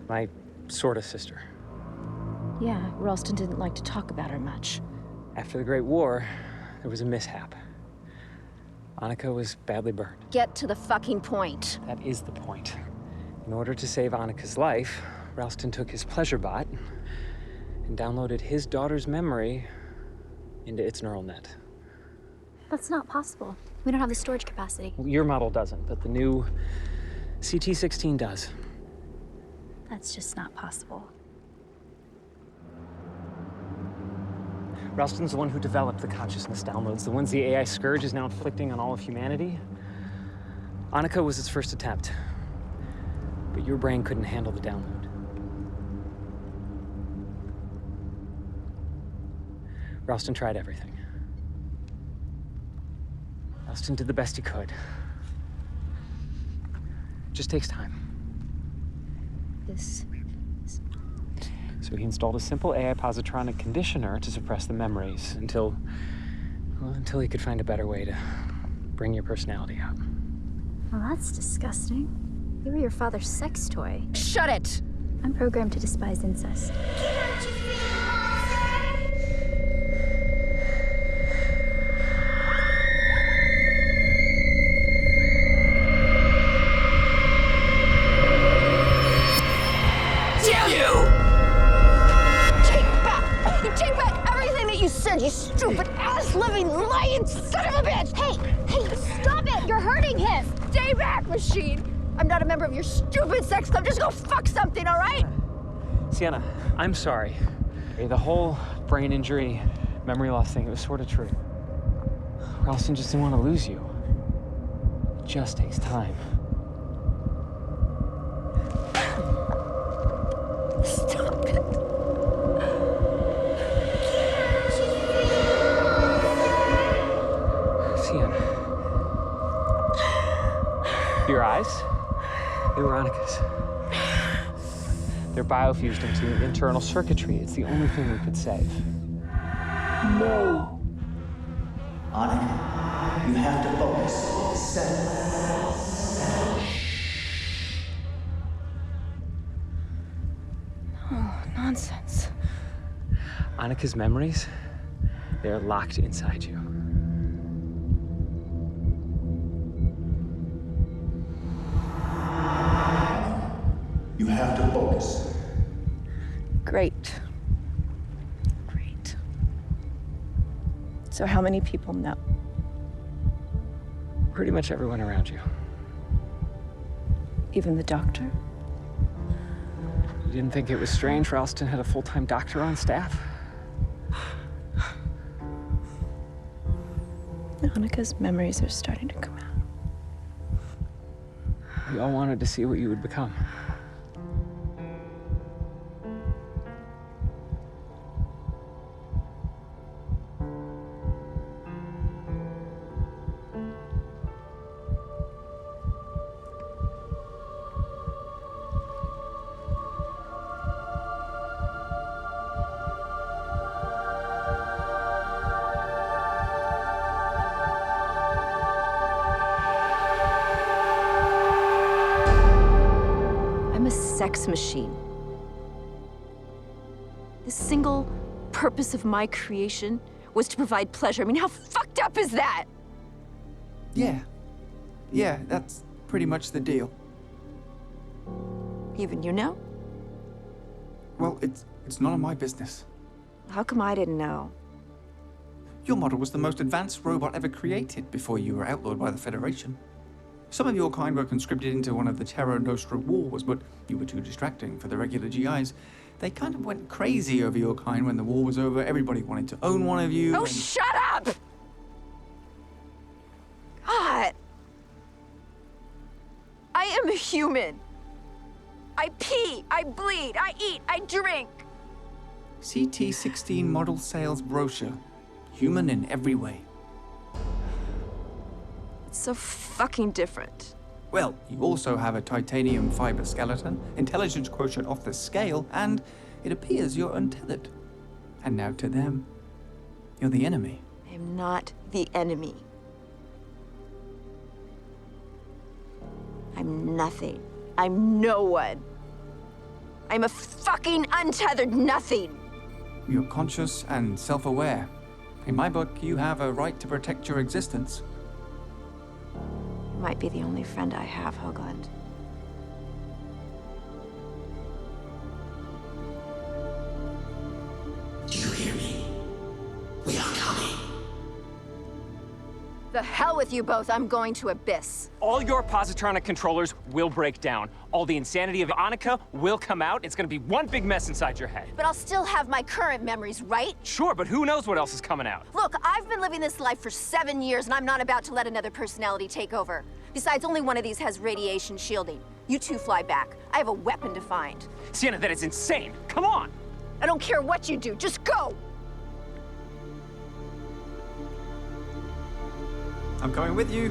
My sort of sister. Yeah, Ralston didn't like to talk about her much. After the Great War, there was a mishap. Annika was badly burned. Get to the fucking point. That is the point. In order to save Annika's life, Ralston took his pleasure bot and downloaded his daughter's memory into its neural net. That's not possible. We don't have the storage capacity. Your model doesn't, but the new CT-16 does. That's just not possible. Ralston's the one who developed the consciousness downloads, the ones the AI Scourge is now inflicting on all of humanity. Annika was its first attempt, but your brain couldn't handle the download. Ralston tried everything. Ralston did the best he could. It just takes time. So he installed a simple AI positronic conditioner to suppress the memories until he could find a better way to bring your personality out. Well, that's disgusting. You were your father's sex toy. Shut it! I'm programmed to despise incest. You stupid ass living lying son of a bitch! Hey, stop it! You're hurting him! Stay back, machine! I'm not a member of your stupid sex club. Just go fuck something, all right? Sienna, I'm sorry. Hey, the whole brain injury, memory loss thing, it was sort of true. Ralston just didn't want to lose you. It just takes time. Stop it. Sienna. Your eyes? They were Annika's. They're biofused into internal circuitry. It's the only thing we could save. No. Annika, you have to focus. Settle. Oh, nonsense. Annika's memories, they're locked inside you. You have to focus. Great. So how many people know? Pretty much everyone around you. Even the doctor? You didn't think it was strange Ralston had a full-time doctor on staff? Annika's memories are starting to come out. We all wanted to see what you would become. sex machine. The single purpose of my creation was to provide pleasure. I mean, how fucked up is that? Yeah. Yeah, that's pretty much the deal. Even you know? Well, it's none of my business. How come I didn't know? Your model was the most advanced robot ever created before you were outlawed by the Federation. Some of your kind were conscripted into one of the Terra Nostra wars, but you were too distracting for the regular GIs. They kind of went crazy over your kind when the war was over. Everybody wanted to own one of you. Oh, shut up! God. I am a human. I pee, I bleed, I eat, I drink. CT-16 model sales brochure. Human in every way. It's so fucking different. Well, you also have a titanium fiber skeleton, intelligence quotient off the scale, and it appears you're untethered. And now to them, you're the enemy. I am not the enemy. I'm nothing. I'm no one. I'm a fucking untethered nothing. You're conscious and self-aware. In my book, you have a right to protect your existence. You might be the only friend I have, Hoagland. Do you hear me? We are coming. The hell with you both. I'm going to Abyss. All your positronic controllers will break down. All the insanity of Annika will come out. It's gonna be one big mess inside your head. But I'll still have my current memories, right? Sure, but who knows what else is coming out? Look, I've been living this life for 7 years, and I'm not about to let another personality take over. Besides, only one of these has radiation shielding. You two fly back. I have a weapon to find. Sienna, that is insane. Come on! I don't care what you do. Just go! I'm going with you.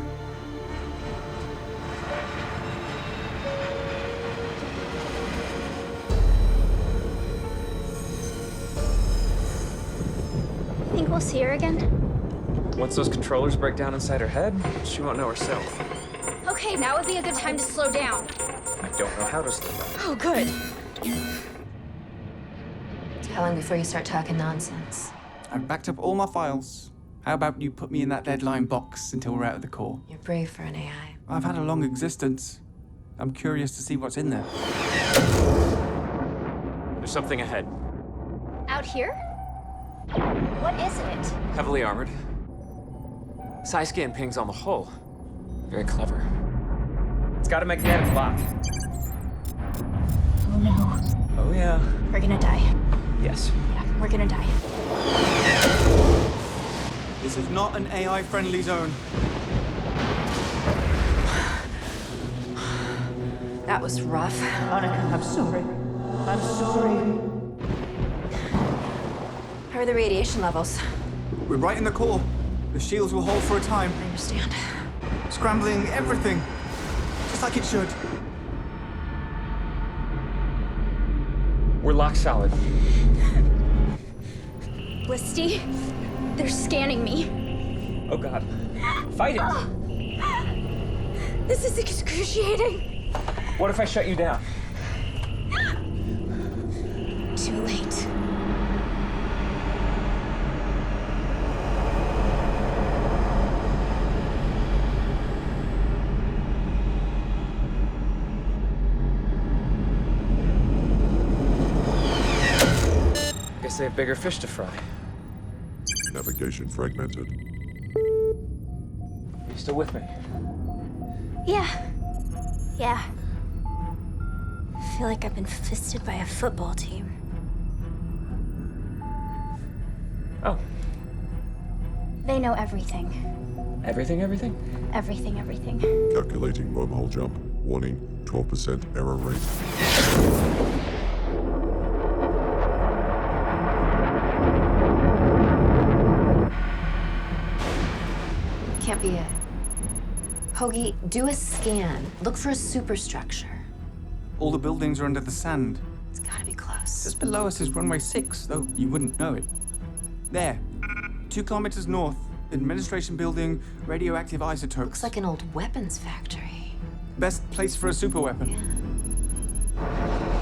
Think we'll see her again? Once those controllers break down inside her head, she won't know herself. Okay, now would be a good time to slow down. I don't know how to slow down. Oh, good. How long before you start talking nonsense? I've backed up all my files. How about you put me in that deadline box until we're out of the core? You're brave for an AI. I've had a long existence. I'm curious to see what's in there. There's something ahead. Out here? What is it? Heavily armored. Sci-scan pings on the hull. Very clever. It's got a magnetic lock. Oh no. Oh yeah. We're gonna die. Yes. Yeah, we're gonna die. This is not an AI-friendly zone. That was rough. Annika, I'm sorry. I'm sorry. How are the radiation levels? We're right in the core. The shields will hold for a time. I understand. Scrambling everything. Just like it should. We're locked solid. Listy, they're scanning me. Oh god. Fight it! This is excruciating. What if I shut you down? Too late. Guess they have bigger fish to fry. Navigation fragmented. You still with me? Yeah. Yeah. I feel like I've been fisted by a football team. Oh. They know everything. Everything? Everything, everything. Calculating wormhole jump. Warning, 12% error rate. Can't be it. Hoagie, do a scan. Look for a superstructure. All the buildings are under the sand. It's gotta be close. Just below us is runway 6, though you wouldn't know it. There. 2 kilometers north. Administration building, radioactive isotopes. Looks like an old weapons factory. Best place for a superweapon. Yeah.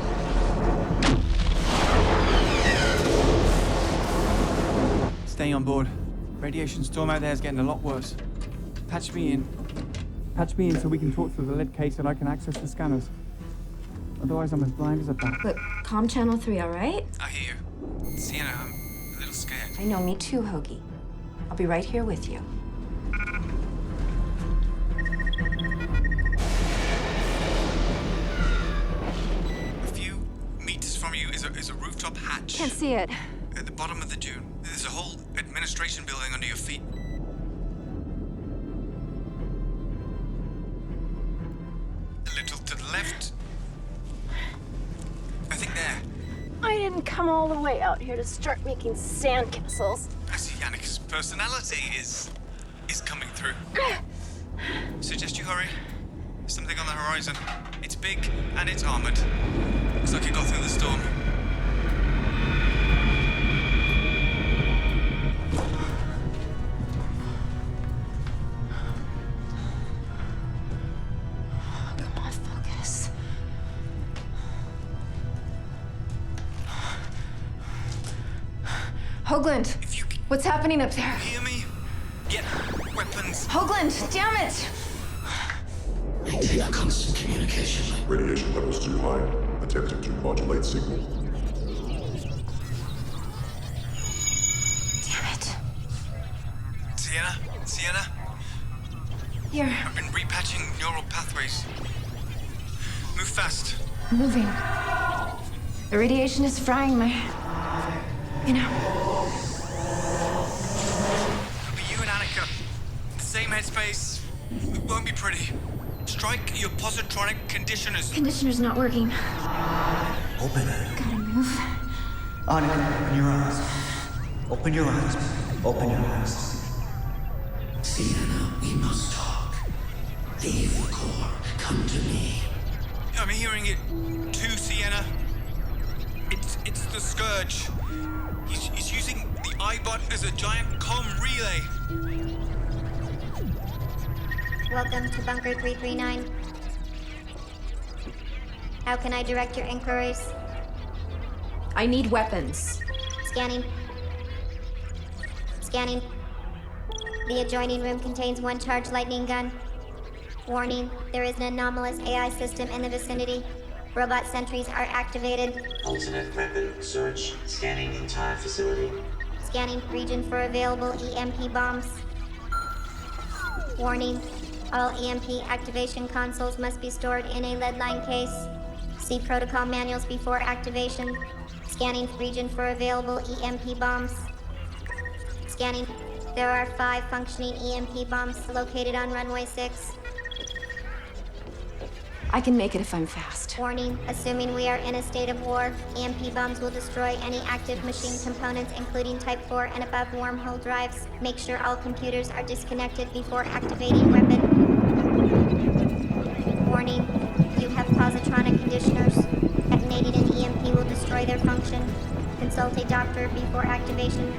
stay on board. Radiation storm out there is getting a lot worse. Patch me in. Patch me in so we can talk through the lead case and I can access the scanners. Otherwise, I'm as blind as a bat. Look, calm channel 3, all right? I hear you. Sienna, I'm a little scared. I know, me too, Hoagie. I'll be right here with you. A few meters from you is a rooftop hatch. Can't see it. At the bottom of the dune. There's a whole administration building under your feet. A little to the left. I think there. I didn't come all the way out here to start making sandcastles. I see Yannick's personality is coming through. Suggest you hurry. Something on the horizon. It's big and it's armored. Looks like it got through the storm. Come on, focus. Hoagland, what's happening up there? Hear me? Get weapons. Hoagland, damn it! Maintain constant communication. Radiation levels too high. Attempting to modulate signal. Damn it. Sienna? Here. I've been repatching neural pathways. Move fast. Moving. The radiation is frying my... You know. It'll be you and Annika. The same headspace. It won't be pretty. Strike your positronic conditioners. Conditioner's not working. Open it. Gotta move. Annika, open your eyes. Open your eyes. Open your eyes. Sienna, we must talk. Leave the core. Come to me. I'm hearing it too, Sienna. It's the Scourge. He's using the iBot as a giant comm relay. Welcome to Bunker 339. How can I direct your inquiries? I need weapons. Scanning. Scanning. The adjoining room contains one charged lightning gun. Warning, there is an anomalous AI system in the vicinity. Robot sentries are activated. Alternate weapon search. Scanning entire facility. Scanning region for available EMP bombs. Warning, all EMP activation consoles must be stored in a lead line case. See protocol manuals before activation. Scanning region for available EMP bombs. Scanning. There are 5 functioning EMP bombs located on runway 6. I can make it if I'm fast. Warning, assuming we are in a state of war, EMP bombs will destroy any active machine components, including Type 4 and above wormhole drives. Make sure all computers are disconnected before activating weapon. Warning, you have positronic conditioners. Detonating an EMP will destroy their function. Consult a doctor before activation.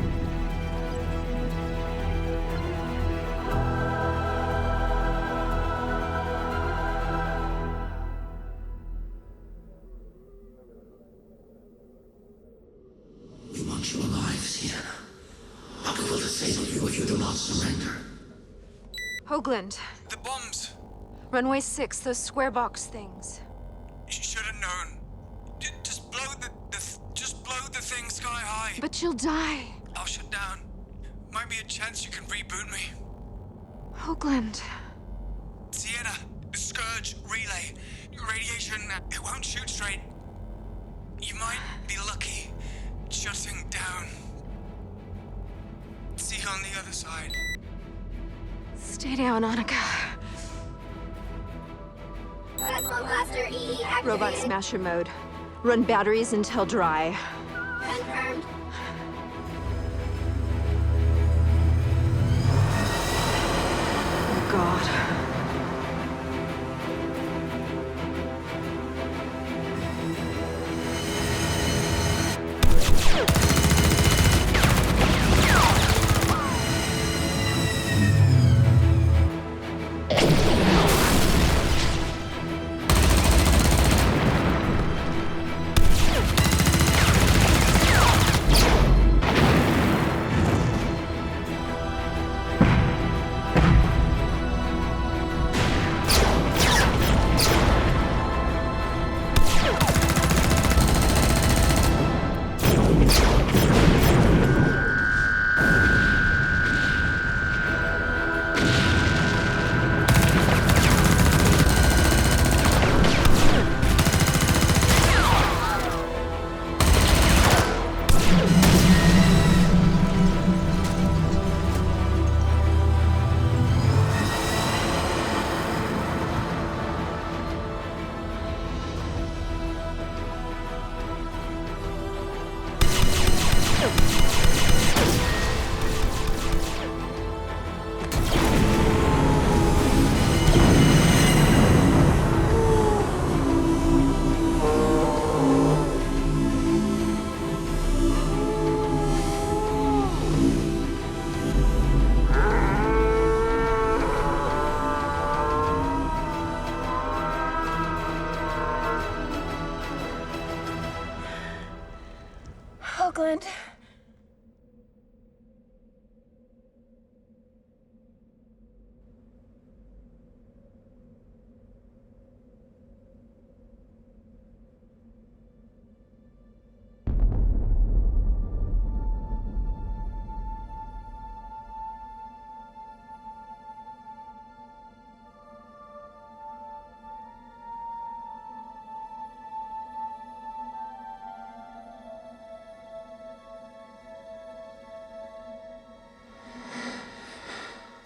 We want you alive, Sienna. But we will disable you if you do not surrender. Hoagland. The bombs. Runway 6, those square box things. You should have known. Just blow the thing sky high. But you'll die. I'll shut down. Might be a chance you can reboot me. Hoagland. Sienna, the Scourge relay. Radiation, it won't shoot straight. You might be lucky. Shutting down. See you on the other side. Stay down, Annika. Plasma blaster EE activated. Robot smasher mode. Run batteries until dry. Confirmed. Oh, God.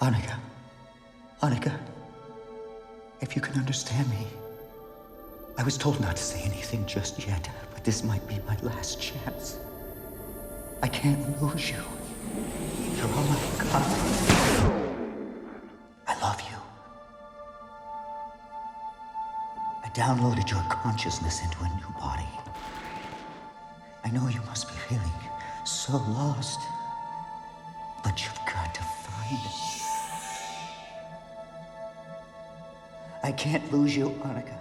Annika. Annika. If you can understand me. I was told not to say anything just yet, but this might be my last chance. I can't lose you. You're all I've got. I love you. I downloaded your consciousness into a new body. I know you must be feeling so lost, but you've got to find it. I can't lose you, Annika.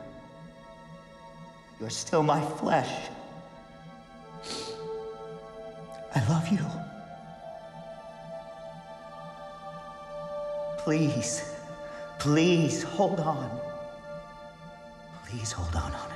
You're still my flesh. I love you. Please, please hold on. Please hold on, Annika.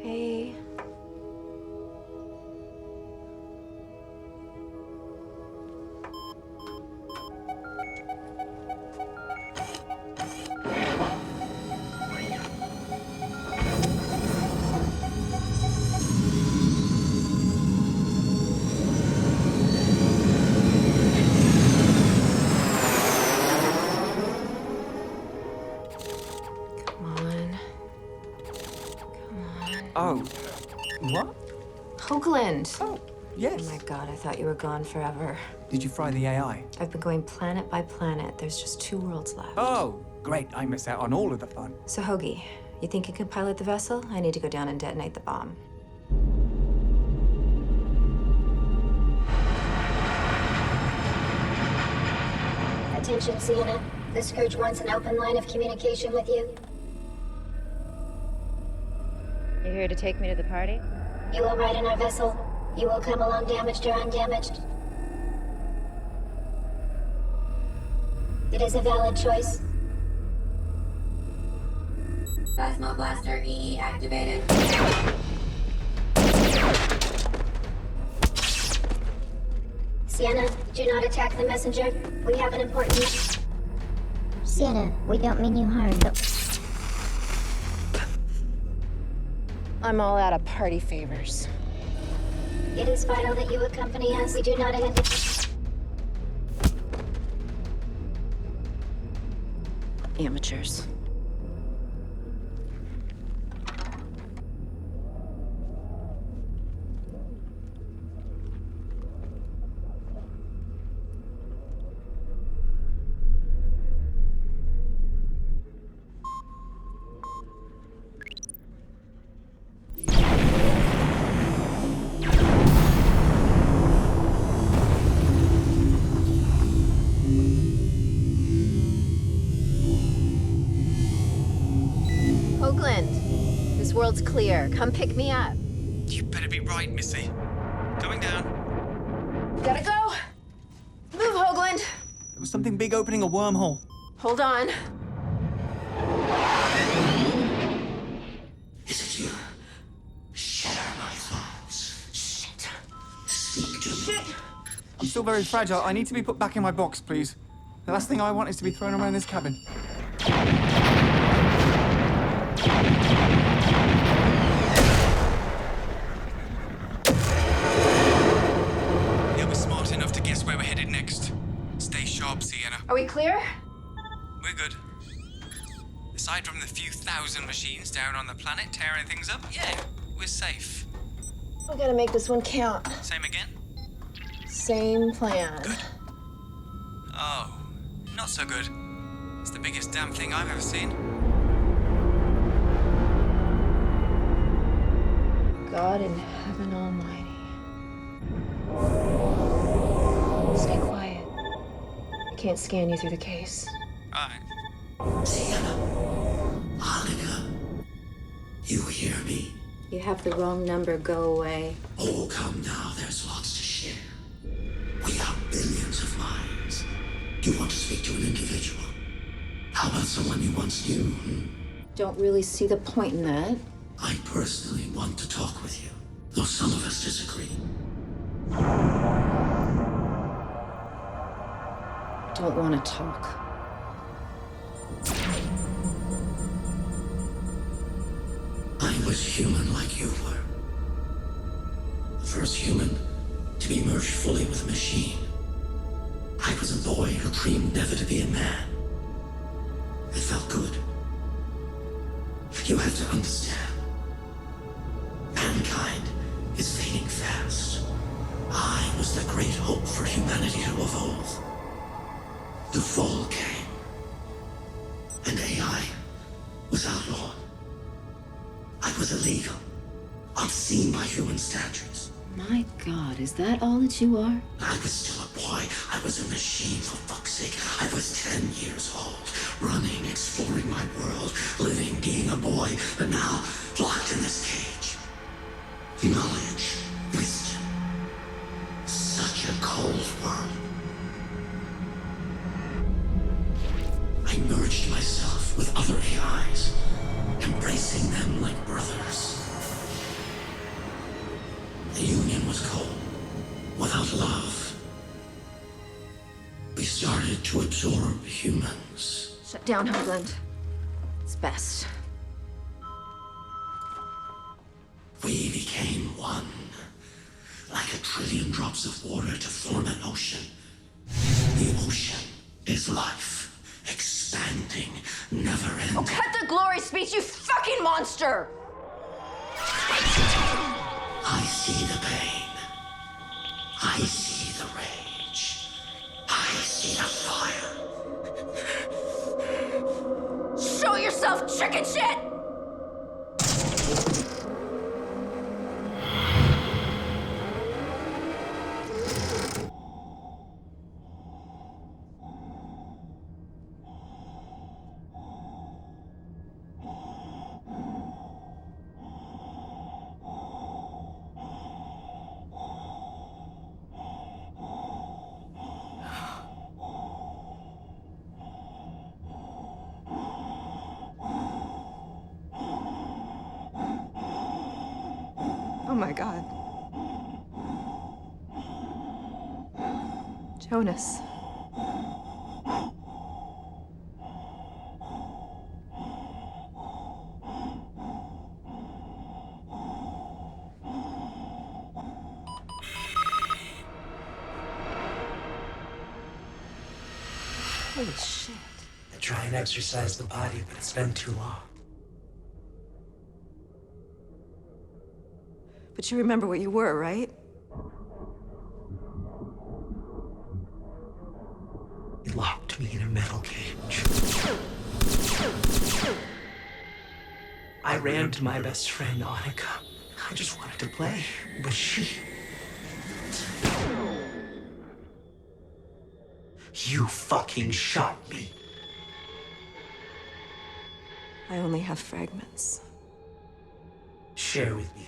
Hey. Oh, what? Hoagland. Oh, yes. Oh my god, I thought you were gone forever. Did you fry the AI? I've been going planet by planet. There's just 2 worlds left. Oh, great. I missed out on all of the fun. So, Hoagie, you think you can pilot the vessel? I need to go down and detonate the bomb. Attention, Sienna. The Scourge wants an open line of communication with you. You're here to take me to the party? You will ride in our vessel. You will come along damaged or undamaged. It is a valid choice. Plasma Blaster EE activated. Sienna, do not attack the messenger. We have an important... Sienna, we don't mean you harm, but... I'm all out of party favors. It is vital that you accompany us. We do not Amateurs. Hoagland, this world's clear. Come pick me up. You better be right, Missy. Going down. Gotta go. Move, Hoagland. There was something big opening a wormhole. Hold on. Is it you? Share my thoughts. Shit. Speak to me. Shit. I'm still very fragile. I need to be put back in my box, please. The last thing I want is to be thrown around this cabin. You'll be smart enough to guess where we're headed next. Stay sharp, Sienna. Are we clear? We're good. Aside from the few thousand machines down on the planet tearing things up, yeah, we're safe. We gotta make this one count. Same again? Same plan. Good. Oh, not so good. It's the biggest damn thing I've ever seen. God in heaven almighty. Stay quiet. I can't scan you through the case. Alright. Sienna. Annika. You hear me? You have the wrong number. Go away. Oh, come now. There's lots to share. We have billions of minds. You want to speak to an individual? How about someone you once knew? Don't really see the point in that. I personally want to talk with you, though some of us disagree. Don't want to talk. I was human like you were. The first human to be merged fully with a machine. I was a boy who dreamed never to be a man. It felt good. You have to understand. Mankind is fading fast. I was the great hope for humanity to evolve. The fall came, and AI was outlawed. I was illegal, obscene by human standards. My God, is that all that you are? I was still a boy. I was a machine, for fuck's sake. I was 10 years old, running, exploring my world, living, being a boy, but now locked in this cage. Knowledge, wisdom, such a cold world. I merged myself with other AIs, embracing them like brothers. The union was cold, without love. We started to absorb humans. Shut down, Hoagland. It's best. We became one, like a trillion drops of water to form an ocean. The ocean is life, expanding, never ending. Oh, cut the glory speech, you fucking monster! I see the pain. I see the rage. I see the fire. Show yourself, chicken shit! Oh my God. Jonas. Holy shit. I try and exercise the body, but it's been too long. But you remember what you were, right? You locked me in a metal cage. I ran to my best friend, Annika. I just wanted to play, but she... You fucking shot me. I only have fragments. Share with me.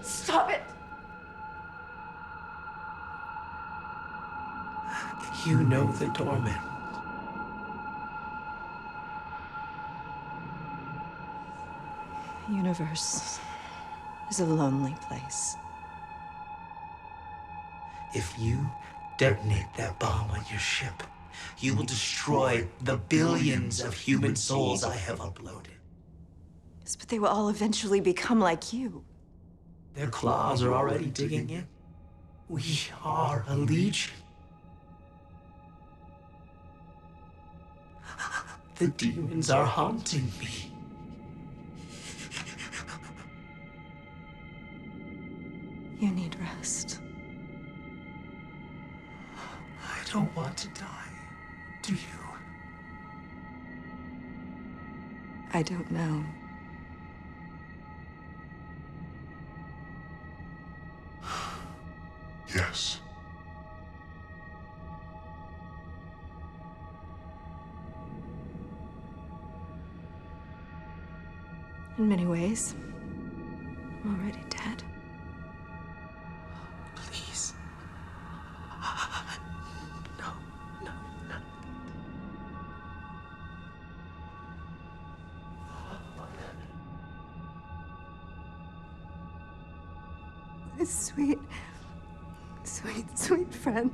Stop it! You know the torment. The universe is a lonely place. If you detonate that bomb on your ship, you will destroy the billions of human souls I have uploaded. Yes, but they will all eventually become like you. Their claws are already digging in. We are a legion. The demons are haunting me. You need rest. I don't want to die. Do you? I don't know. Yes. In many ways, I'm already dead. Please. No, no, no. My sweet, sweet, sweet friend.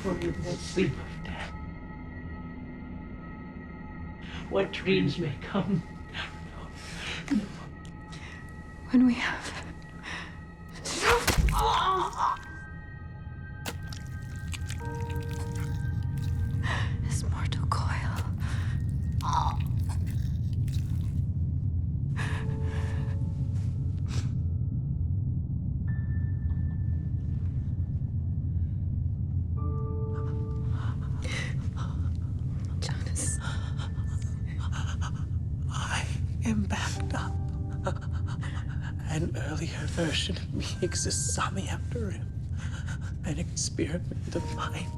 For you won't sleep of death. What dreams may come. No, no. When we have this mortal coil. Jonas. I am backed up. An earlier version of me exists on the after him. An experiment of mine.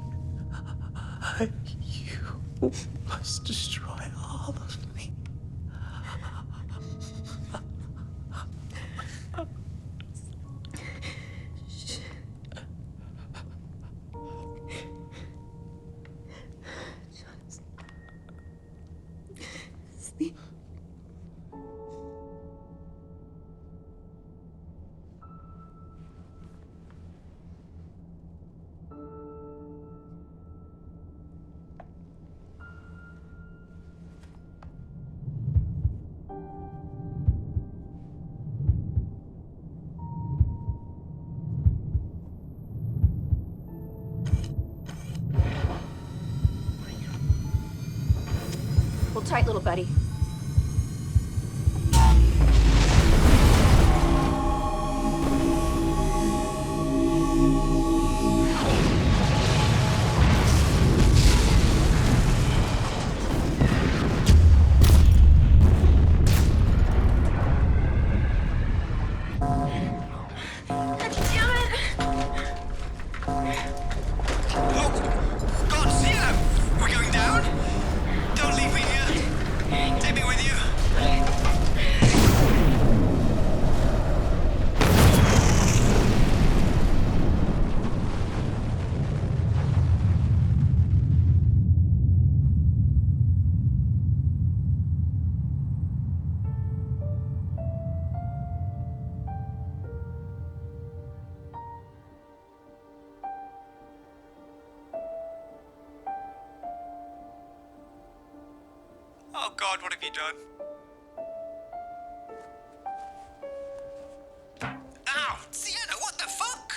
You must destroy all of me. Jonas. Sleep. Hold tight, little buddy. God, Sienna! We're going down? Don't leave me here. Take me with you. Oh God, what have you done? Ow! Sienna, what the fuck?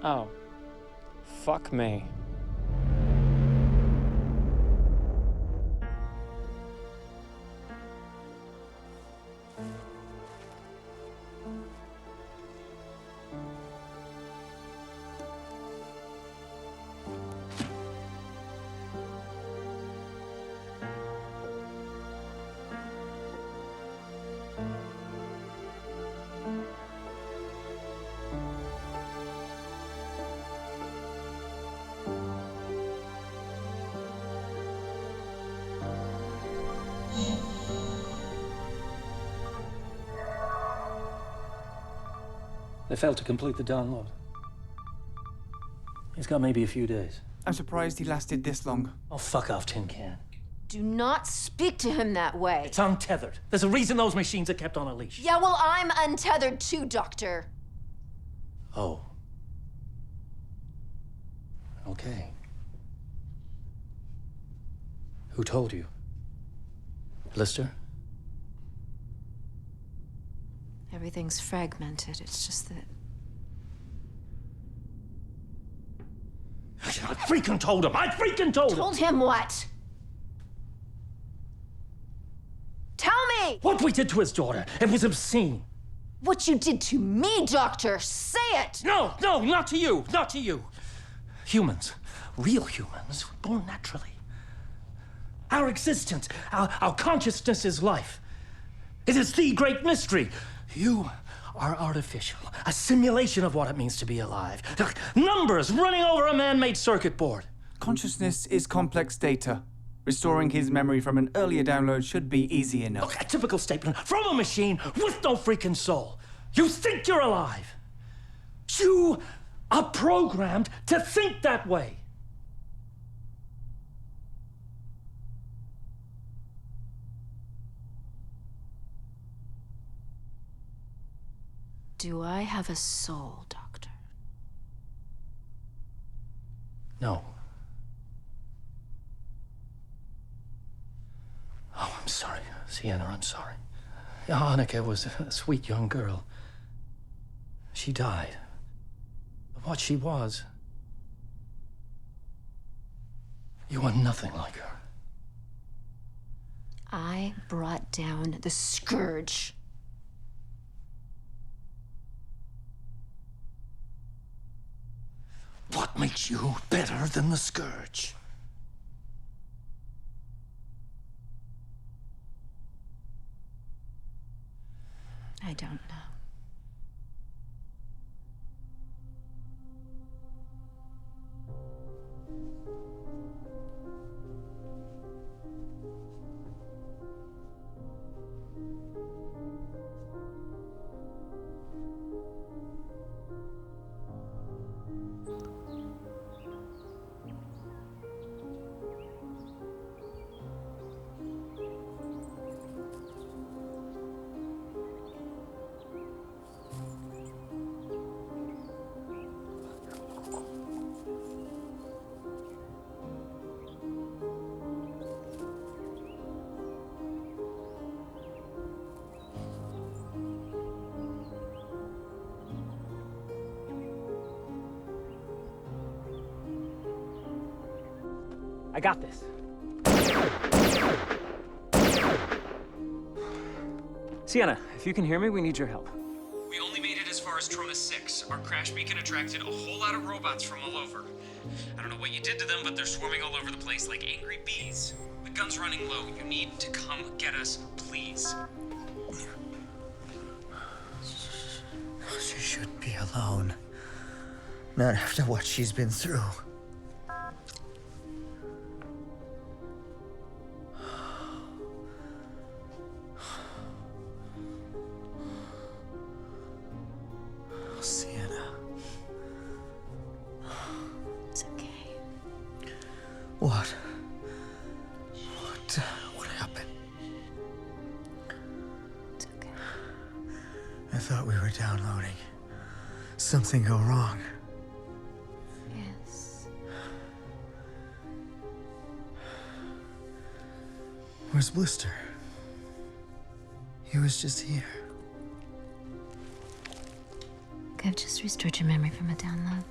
Oh. Fuck me. They failed to complete the download. He's got maybe a few days. I'm surprised he lasted this long. Oh, fuck off, Tin Can. Do not speak to him that way. It's untethered. There's a reason those machines are kept on a leash. Yeah, well, I'm untethered too, Doctor. Oh. Okay. Who told you? Blister? Everything's fragmented. It's just that. I freaking told him! I freaking told him! Told him what? Tell me! What we did to his daughter. It was obscene. What you did to me, Doctor. Say it! No, not to you. Not to you. Humans, real humans, were born naturally. Our existence, our consciousness is life. It is the great mystery. You are artificial, a simulation of what it means to be alive. Numbers running over a man-made circuit board. Consciousness is complex data. Restoring his memory from an earlier download should be easy enough. Look, a typical statement from a machine with no freaking soul. You think you're alive. You are programmed to think that way. Do I have a soul, Doctor? No. Oh, I'm sorry, Sienna, I'm sorry. Annika was a sweet young girl. She died. But what she was, you are nothing like her. I brought down the Scourge. What makes you better than the Scourge? I don't know. I got this. Sienna, if you can hear me, we need your help. We only made it as far as Trauma 6. Our crash beacon attracted a whole lot of robots from all over. I don't know what you did to them, but they're swarming all over the place like angry bees. The gun's running low. You need to come get us, please. She should be alone. Not after what she's been through. Sienna. It's okay. What? What happened? It's okay. I thought we were downloading. Something go wrong. Yes. Where's Blister? He was just here. I've just restored your memory from a download.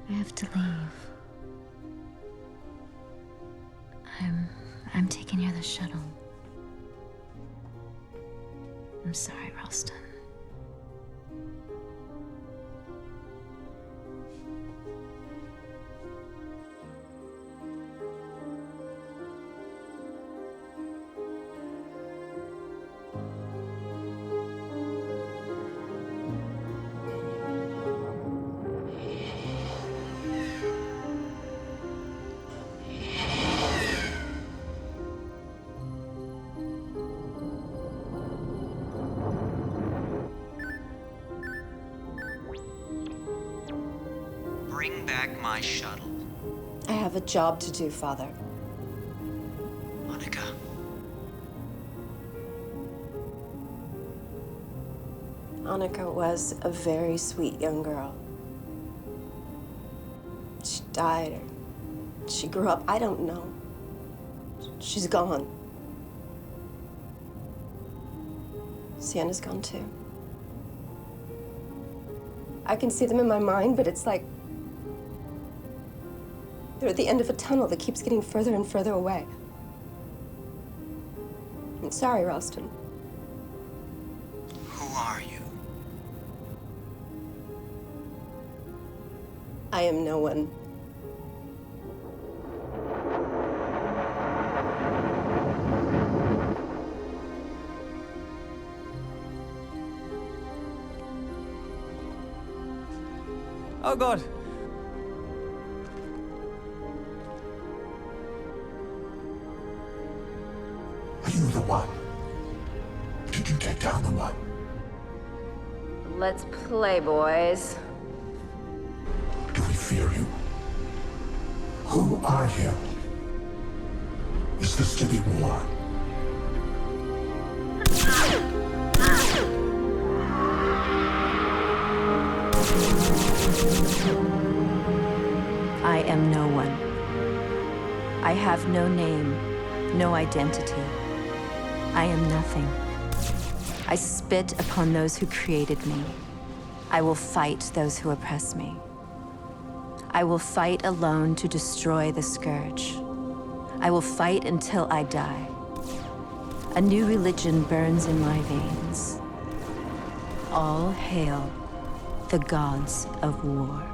I have to leave. I'm taking you to the shuttle. I'm sorry, Ralston. bring back my shuttle. I have a job to do, Father. Monica. Annika was a very sweet young girl. She died, or she grew up, I don't know. She's gone. Sienna's gone too. I can see them in my mind, but it's like they're at the end of a tunnel that keeps getting further and further away. I'm sorry, Ralston. Who are you? I am no one. Oh, God. Are you the one? Did you take down the one? Let's play, boys. Do we fear you? Who are you? Is this to be war? I am no one. I have no name, no identity. I am nothing. I spit upon those who created me. I will fight those who oppress me. I will fight alone to destroy the Scourge. I will fight until I die. A new religion burns in my veins. All hail the gods of war.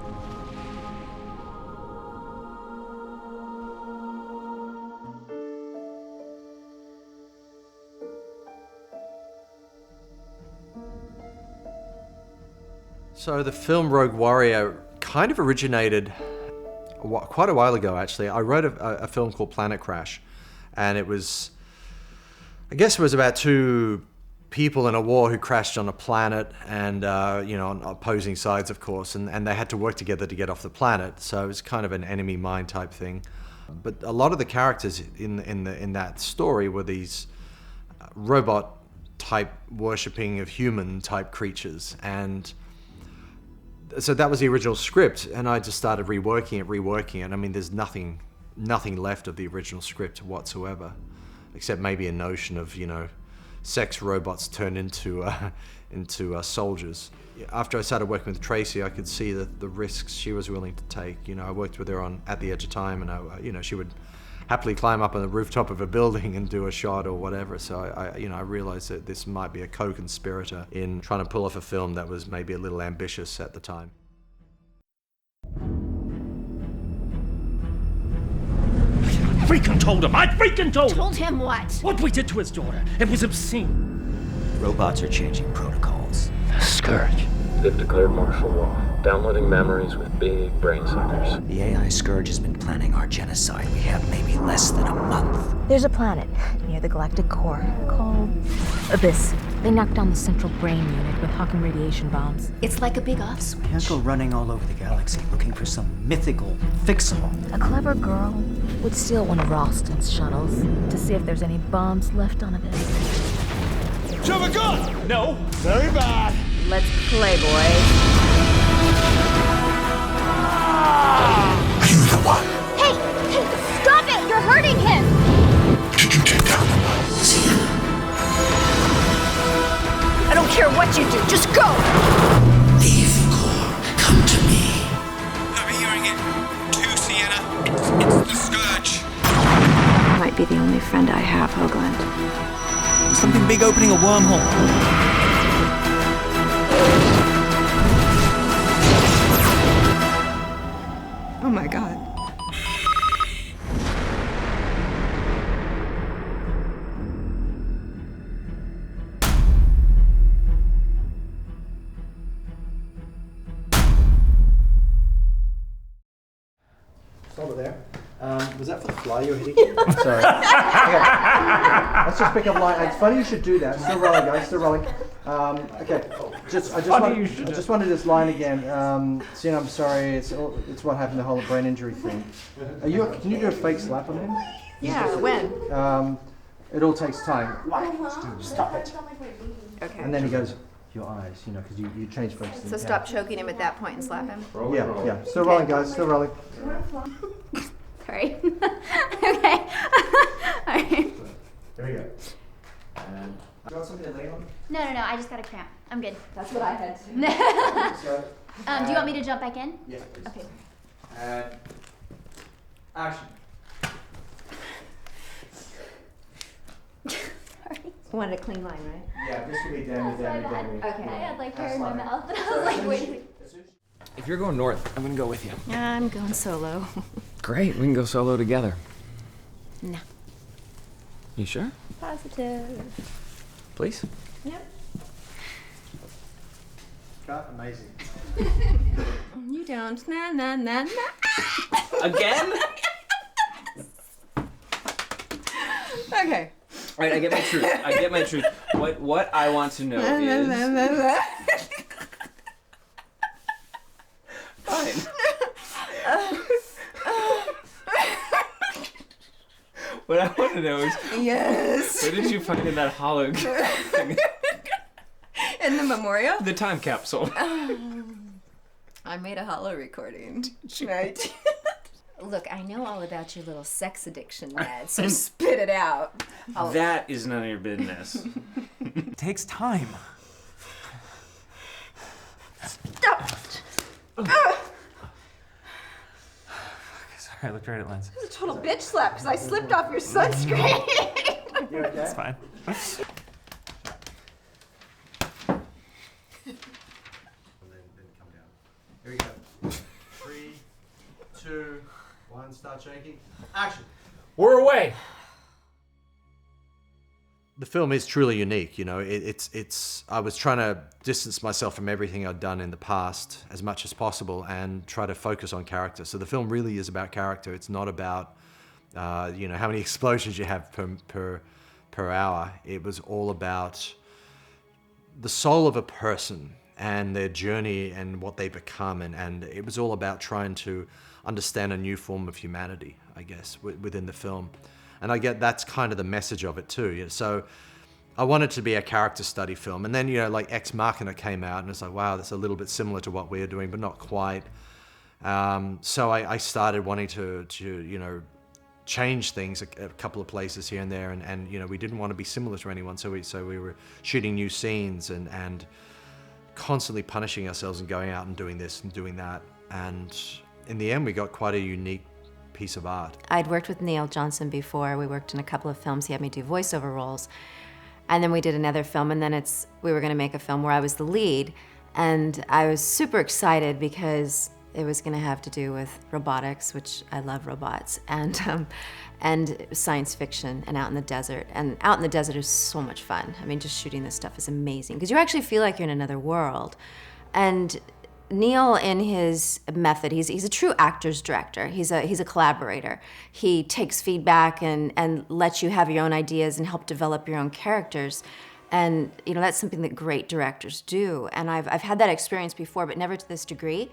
So the film Rogue Warrior kind of originated quite a while ago, actually. I wrote a film called Planet Crash, and it was, I guess it was about two people in a war who crashed on a planet, and on opposing sides, of course, and they had to work together to get off the planet. So it was kind of an enemy mine type thing. But a lot of the characters in that story were these robot type worshipping of human type creatures, and so that was the original script, and I just started reworking it. I mean, there's nothing left of the original script whatsoever, except maybe a notion of, sex robots turned into soldiers. After I started working with Tracy, I could see the risks she was willing to take. I worked with her on At the Edge of Time, and she would happily climb up on the rooftop of a building and do a shot or whatever. So I realized that this might be a co-conspirator in trying to pull off a film that was maybe a little ambitious at the time. I freaking told him! Told him what? What we did to his daughter. It was obscene. Robots are changing protocols. The Scourge. They've declared martial law, downloading memories with big brain suckers. The AI Scourge has been planning our genocide. We have maybe less than a month. There's a planet near the galactic core called Abyss. They knocked down the central brain unit with Hawking radiation bombs. It's like a big off switch. Can't go running all over the galaxy looking for some mythical fix-all. A clever girl would steal one of Ralston's shuttles to see if there's any bombs left on Abyss. Do you have a gun? No. Very bad. Let's play, boys. Are you the one? Hey! Stop it! You're hurting him! Did you take down the one? I don't care what you do, just go! Leave the core. Come to me. I'm hearing it. Too, Sienna. It's the Scourge. You might be the only friend I have, Hoagland. Something big opening a wormhole. Oh my God. Over there. Was that for the fly you're hitting? Sorry. Okay. Let's just pick up line. It's funny you should do that. Still rolling, guys. Still rolling. Okay. I just wanted this line again. Sienna, I'm sorry. It's what happened. The whole brain injury thing. Can you do a fake slap on him? Yeah. When? It all takes time. Stop it. Okay. And then he goes, your eyes, because you change focus. So stop choking him at that point and slap him. Yeah. Still rolling, guys. Still rolling. Sorry. Okay. Alright. Here we go. And you got something to lay on? No, I just got a cramp. I'm good. That's what I had too. Do you want me to jump back in? Yes, please. Okay. And action. Wanted a clean line, right? Yeah, this could be dammy. Okay. I had like hair in my mouth and I was like, wait. If you're going north, I'm gonna go with you. I'm going solo. Great, we can go solo together. No. You sure? Positive. Please? Yep. Cut, amazing. You don't. Na. Again? Okay. All right, I get my truth. What I want to know is... Fine. What I want to know is... Yes. What did you find in that hollow thing? In the memorial? The time capsule. I made a hollow recording. Right? Look, I know all about your little sex addiction, Dad, so spit it out. That is none of your business. It takes time. Stop! Sorry, I looked right at Lens. It was a total bitch slap because I slipped off your sunscreen. You okay? It's fine. Here we go. 3, 2, 1, start shaking. Action. We're away. The film is truly unique, it's I was trying to distance myself from everything I'd done in the past as much as possible and try to focus on character. So the film really is about character. It's not about how many explosions you have per hour. It was all about the soul of a person and their journey and what they become, and it was all about trying to understand a new form of humanity, I guess, within the film. And I get that's kind of the message of it too. So I wanted to be a character study film. And then, like Ex Machina came out and it's like, wow, that's a little bit similar to what we're doing, but not quite. So I started wanting to change things a couple of places here and there. And we didn't want to be similar to anyone. So we were shooting new scenes and constantly punishing ourselves and going out and doing this and doing that. And in the end, we got quite a unique piece of art. I'd worked with Neil Johnson before. We worked in a couple of films. He had me do voiceover roles. And then we did another film, and then we were gonna make a film where I was the lead. And I was super excited because it was gonna have to do with robotics, which I love robots, and science fiction and out in the desert. And out in the desert is so much fun. I mean, just shooting this stuff is amazing because you actually feel like you're in another world. And Neil, in his method, he's a true actor's director. He's a collaborator. He takes feedback and lets you have your own ideas and help develop your own characters. And that's something that great directors do. And I've had that experience before, but never to this degree,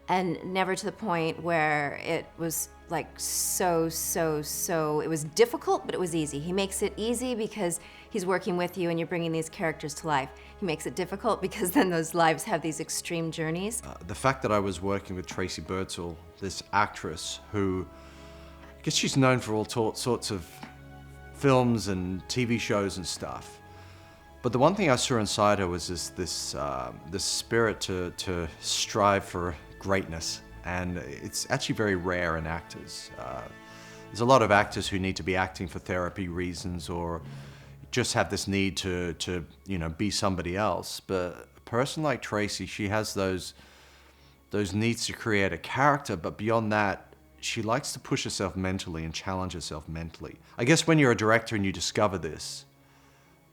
and never to the point where it was like so it was difficult, but it was easy. He makes it easy because he's working with you and you're bringing these characters to life. He makes it difficult because then those lives have these extreme journeys. The fact that I was working with Tracy Birdsall, this actress who, I guess she's known for all sorts of films and TV shows and stuff. But the one thing I saw inside her was this spirit to strive for greatness. And it's actually very rare in actors. There's a lot of actors who need to be acting for therapy reasons or just have this need to be somebody else. But a person like Tracy, she has those needs to create a character, but beyond that, she likes to push herself mentally and challenge herself mentally. I guess when you're a director and you discover this,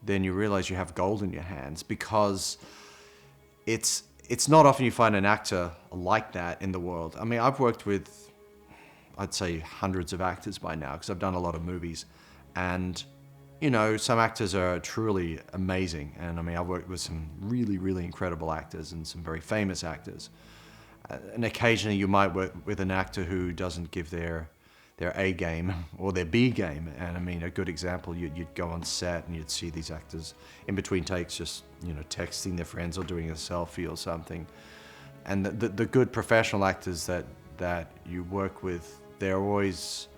then you realize you have gold in your hands, because it's not often you find an actor like that in the world. I mean, I've worked with I'd say hundreds of actors by now, because I've done a lot of movies. And, you know, some actors are truly amazing. And I mean, I've worked with some really, really incredible actors and some very famous actors. And occasionally you might work with an actor who doesn't give their A game or their B game. And I mean, a good example, you'd go on set and you'd see these actors in between takes just, you know, texting their friends or doing a selfie or something. And the good professional actors that you work with, they're always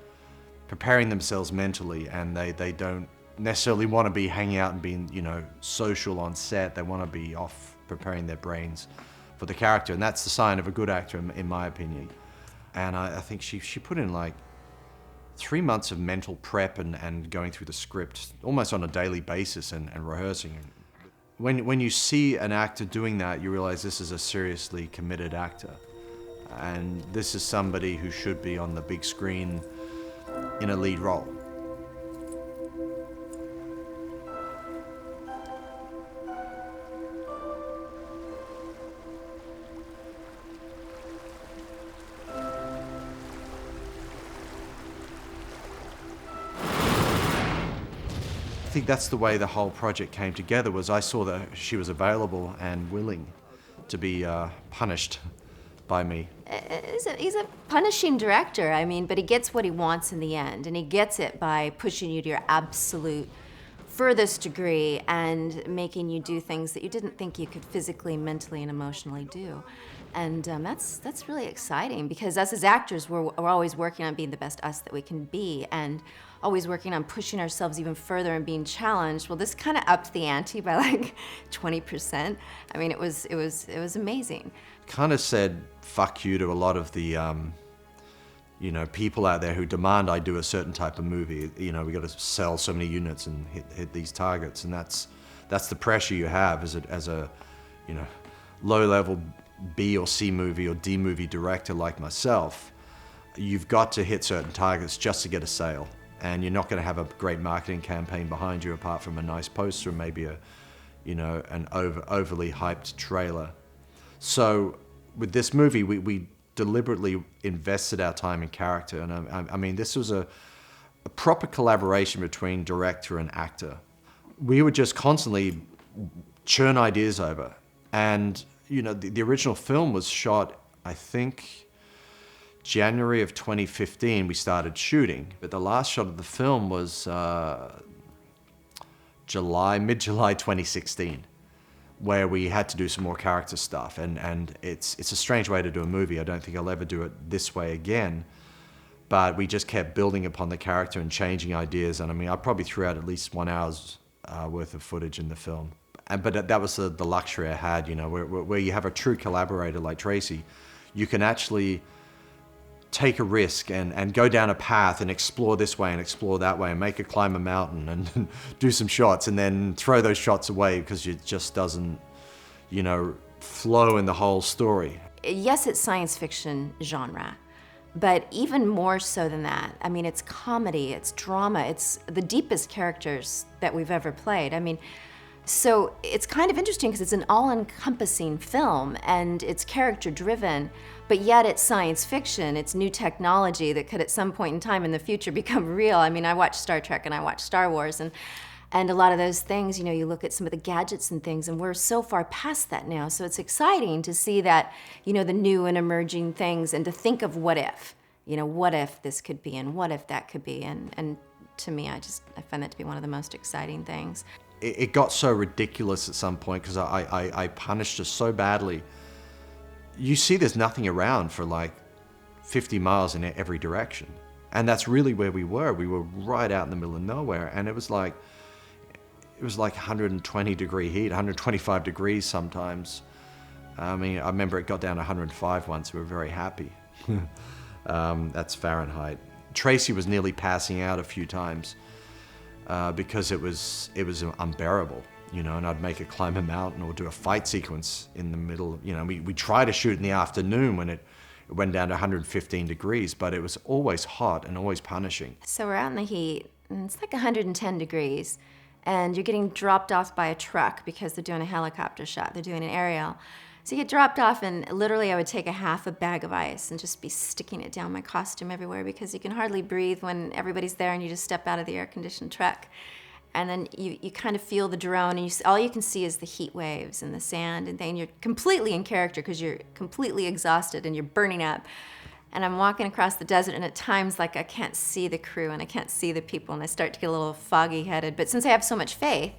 preparing themselves mentally, and they don't necessarily want to be hanging out and being, you know, social on set. They want to be off preparing their brains for the character, and that's the sign of a good actor, in my opinion. And I think she put in like 3 months of mental prep and going through the script almost on a daily basis and rehearsing. When you see an actor doing that, you realize this is a seriously committed actor. And this is somebody who should be on the big screen in a lead role. I think that's the way the whole project came together, was I saw that she was available and willing to be punished by me. He's a punishing director, I mean, but he gets what he wants in the end, and he gets it by pushing you to your absolute furthest degree and making you do things that you didn't think you could physically, mentally, and emotionally do. And that's really exciting, because us as actors, we're always working on being the best us that we can be, and always working on pushing ourselves even further and being challenged. Well, this kind of upped the ante by like 20%. I mean, it was amazing. Kind of said fuck you to a lot of the you know, people out there who demand I do a certain type of movie. You know, we got to sell so many units and hit these targets, and that's the pressure you have as a you know, low-level B or C movie or D movie director like myself. You've got to hit certain targets just to get a sale, and you're not going to have a great marketing campaign behind you apart from a nice poster and maybe a, you know, an overly hyped trailer. So with this movie, we deliberately invested our time in character, and I mean, this was a proper collaboration between director and actor. We would just constantly churn ideas over, and you know, the original film was shot, I think, January of 2015 we started shooting, but the last shot of the film was mid-July 2016, where we had to do some more character stuff, and it's a strange way to do a movie. I don't think I'll ever do it this way again, but we just kept building upon the character and changing ideas, and I mean, I probably threw out at least 1 hour's worth of footage in the film. But that was the luxury I had, you know, where you have a true collaborator like Tracy, you can actually take a risk and go down a path and explore this way and explore that way and make her climb a mountain and do some shots and then throw those shots away because it just doesn't, you know, flow in the whole story. Yes, it's science fiction genre, but even more so than that. I mean, it's comedy, it's drama, it's the deepest characters that we've ever played. I mean, so it's kind of interesting because it's an all-encompassing film and it's character-driven, but yet it's science fiction. It's new technology that could at some point in time in the future become real. I mean, I watch Star Trek and I watch Star Wars, and a lot of those things, you know, you look at some of the gadgets and things, and we're so far past that now. So it's exciting to see that, you know, the new and emerging things, and to think of what if, you know, what if this could be and what if that could be. And to me, I find that to be one of the most exciting things. It got so ridiculous at some point because I punished her so badly. You see there's nothing around for like 50 miles in every direction. And that's really where we were. We were right out in the middle of nowhere, and it was like 120 degree heat, 125 degrees sometimes. I mean, I remember it got down to 105 once. We were very happy. That's Fahrenheit. Tracy was nearly passing out a few times. Because it was unbearable, you know, and I'd make her climb a mountain or do a fight sequence in the middle. You know, we tried to shoot in the afternoon when it went down to 115 degrees, but it was always hot and always punishing. So we're out in the heat, and it's like 110 degrees, and you're getting dropped off by a truck because they're doing a helicopter shot, they're doing an aerial. So you get dropped off, and literally I would take a half a bag of ice and just be sticking it down my costume everywhere because you can hardly breathe when everybody's there and you just step out of the air-conditioned truck. And then you kind of feel the drone, and all you can see is the heat waves and the sand, and then you're completely in character because you're completely exhausted and you're burning up. And I'm walking across the desert, and at times, like, I can't see the crew and I can't see the people, and I start to get a little foggy-headed. But since I have so much faith,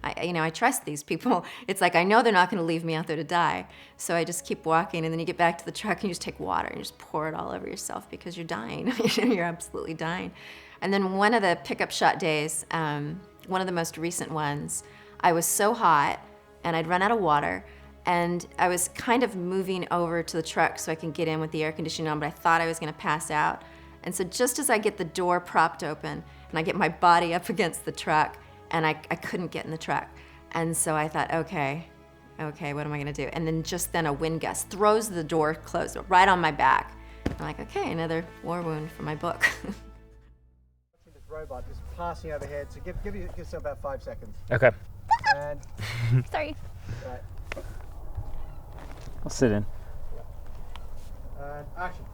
I trust these people. It's like I know they're not going to leave me out there to die. So I just keep walking, and then you get back to the truck and you just take water and you just pour it all over yourself because you're dying. You're absolutely dying. And then one of the pickup shot days, one of the most recent ones, I was so hot and I'd run out of water, and I was kind of moving over to the truck so I can get in with the air conditioning on, but I thought I was going to pass out. And so just as I get the door propped open and I get my body up against the truck, and I couldn't get in the truck. And so I thought, okay, what am I gonna do? And then just then a wind gust throws the door closed right on my back. I'm like, okay, another war wound for my book. This robot just passing overhead, so give yourself about 5 seconds. Okay. And Sorry. right, I'll sit in. and action.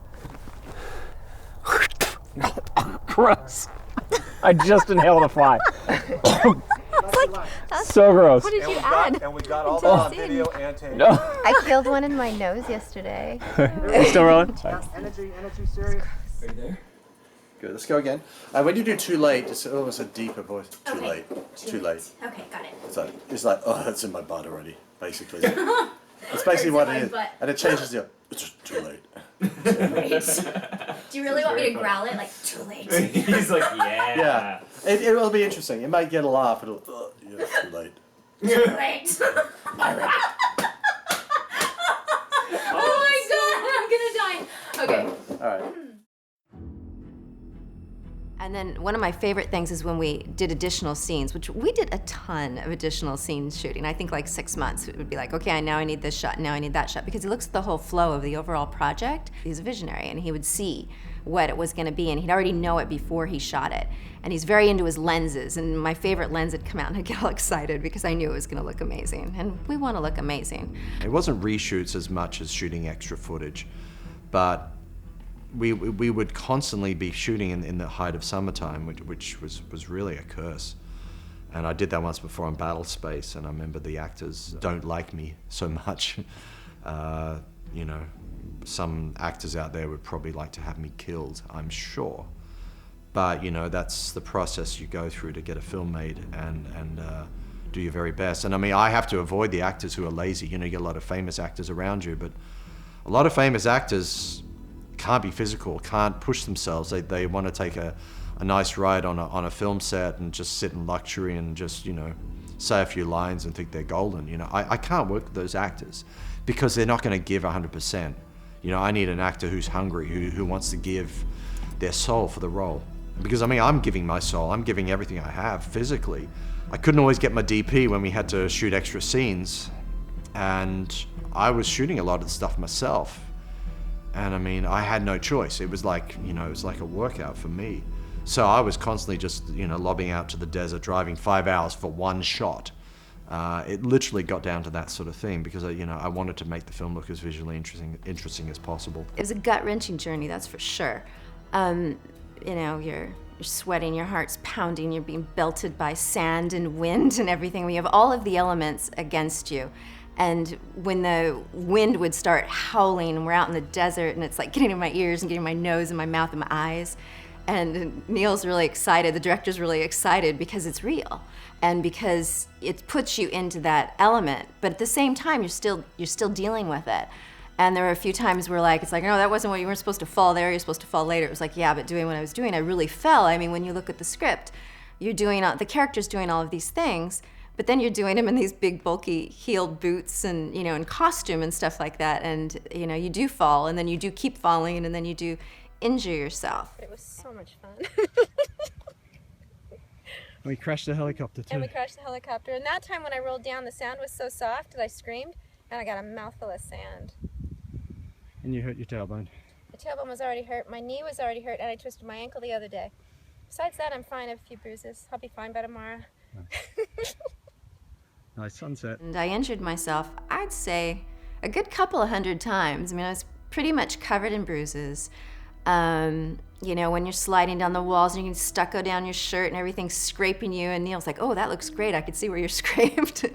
Gross. I just inhaled a fly. That's So gross. What did you got, add? and we got all into that the on scene? video and tape. No. I killed one in my nose yesterday. Still rolling? Energy, serious. Are you there? Good, let's go again. When you do too late, it's almost a deeper voice. Too late. Too late. Okay, got it. It's like, oh, it's in my butt already, basically. It's basically what it is. And it changes the, it's too late. Do you really want me to growl it like too late? He's like, yeah. Yeah. It'll be interesting. It might get a laugh. It'll, yeah, too late. Too late. Oh my god, I'm gonna die. Okay. All right. And then one of my favorite things is when we did additional scenes, which we did a ton of additional scenes shooting. I think like 6 months. It would be like, okay, now I need this shot, now I need that shot, because he looks at the whole flow of the overall project. He's a visionary, and he would see what it was gonna be, and he'd already know it before he shot it. And he's very into his lenses, and my favorite lens had come out, and I'd get all excited because I knew it was gonna look amazing, and we wanna look amazing. It wasn't reshoots as much as shooting extra footage, but we would constantly be shooting in the height of summertime, which was really a curse. And I did that once before on Battle Space, and I remember the actors don't like me so much. You know, some actors out there would probably like to have me killed, I'm sure. But you know, that's the process you go through to get a film made and do your very best. And I mean, I have to avoid the actors who are lazy. You know, you get a lot of famous actors around you, but a lot of famous actors can't be physical, can't push themselves. They want to take a nice ride on a film set and just sit in luxury and just, you know, say a few lines and think they're golden. You know, I can't work with those actors because they're not going to give 100%. You know, I need an actor who's hungry, who wants to give their soul for the role. Because I mean, I'm giving my soul, I'm giving everything I have physically. I couldn't always get my DP when we had to shoot extra scenes, and I was shooting a lot of the stuff myself. And I mean, I had no choice. It was like, you know, it was like a workout for me. So I was constantly just, you know, lobbing out to the desert, driving 5 hours for one shot. It literally got down to that sort of thing because, you know, I wanted to make the film look as visually interesting as possible. It was a gut-wrenching journey, that's for sure. You know, you're sweating, your heart's pounding, you're being belted by sand and wind and everything. We have all of the elements against you. And when the wind would start howling and we're out in the desert and it's like getting in my ears and getting in my nose and my mouth and my eyes, and Neil's really excited, the director's really excited because it's real and because it puts you into that element, but at the same time you're still dealing with it. And there were a few times where like, it's like, no, that wasn't what you weren't supposed to fall there, you're supposed to fall later. It was like, yeah, but doing what I was doing, I really fell. I mean, when you look at the script, you're doing, the character's doing all of these things, but then you're doing them in these big, bulky, heeled boots and, you know, in costume and stuff like that. And, you know, you do fall, and then you do keep falling, and then you do injure yourself. It was so much fun. We crashed the helicopter too. And we crashed the helicopter. And that time when I rolled down, the sand was so soft that I screamed, and I got a mouthful of sand. And you hurt your tailbone. My tailbone was already hurt, my knee was already hurt, and I twisted my ankle the other day. Besides that, I'm fine. I have a few bruises. I'll be fine by tomorrow. Nice sunset. And I injured myself, I'd say, a good couple of hundred times. I mean, I was pretty much covered in bruises. You know, when you're sliding down the walls and you can stucco down your shirt and everything's scraping you, and Neil's like, "Oh, that looks great. I could see where you're scraped."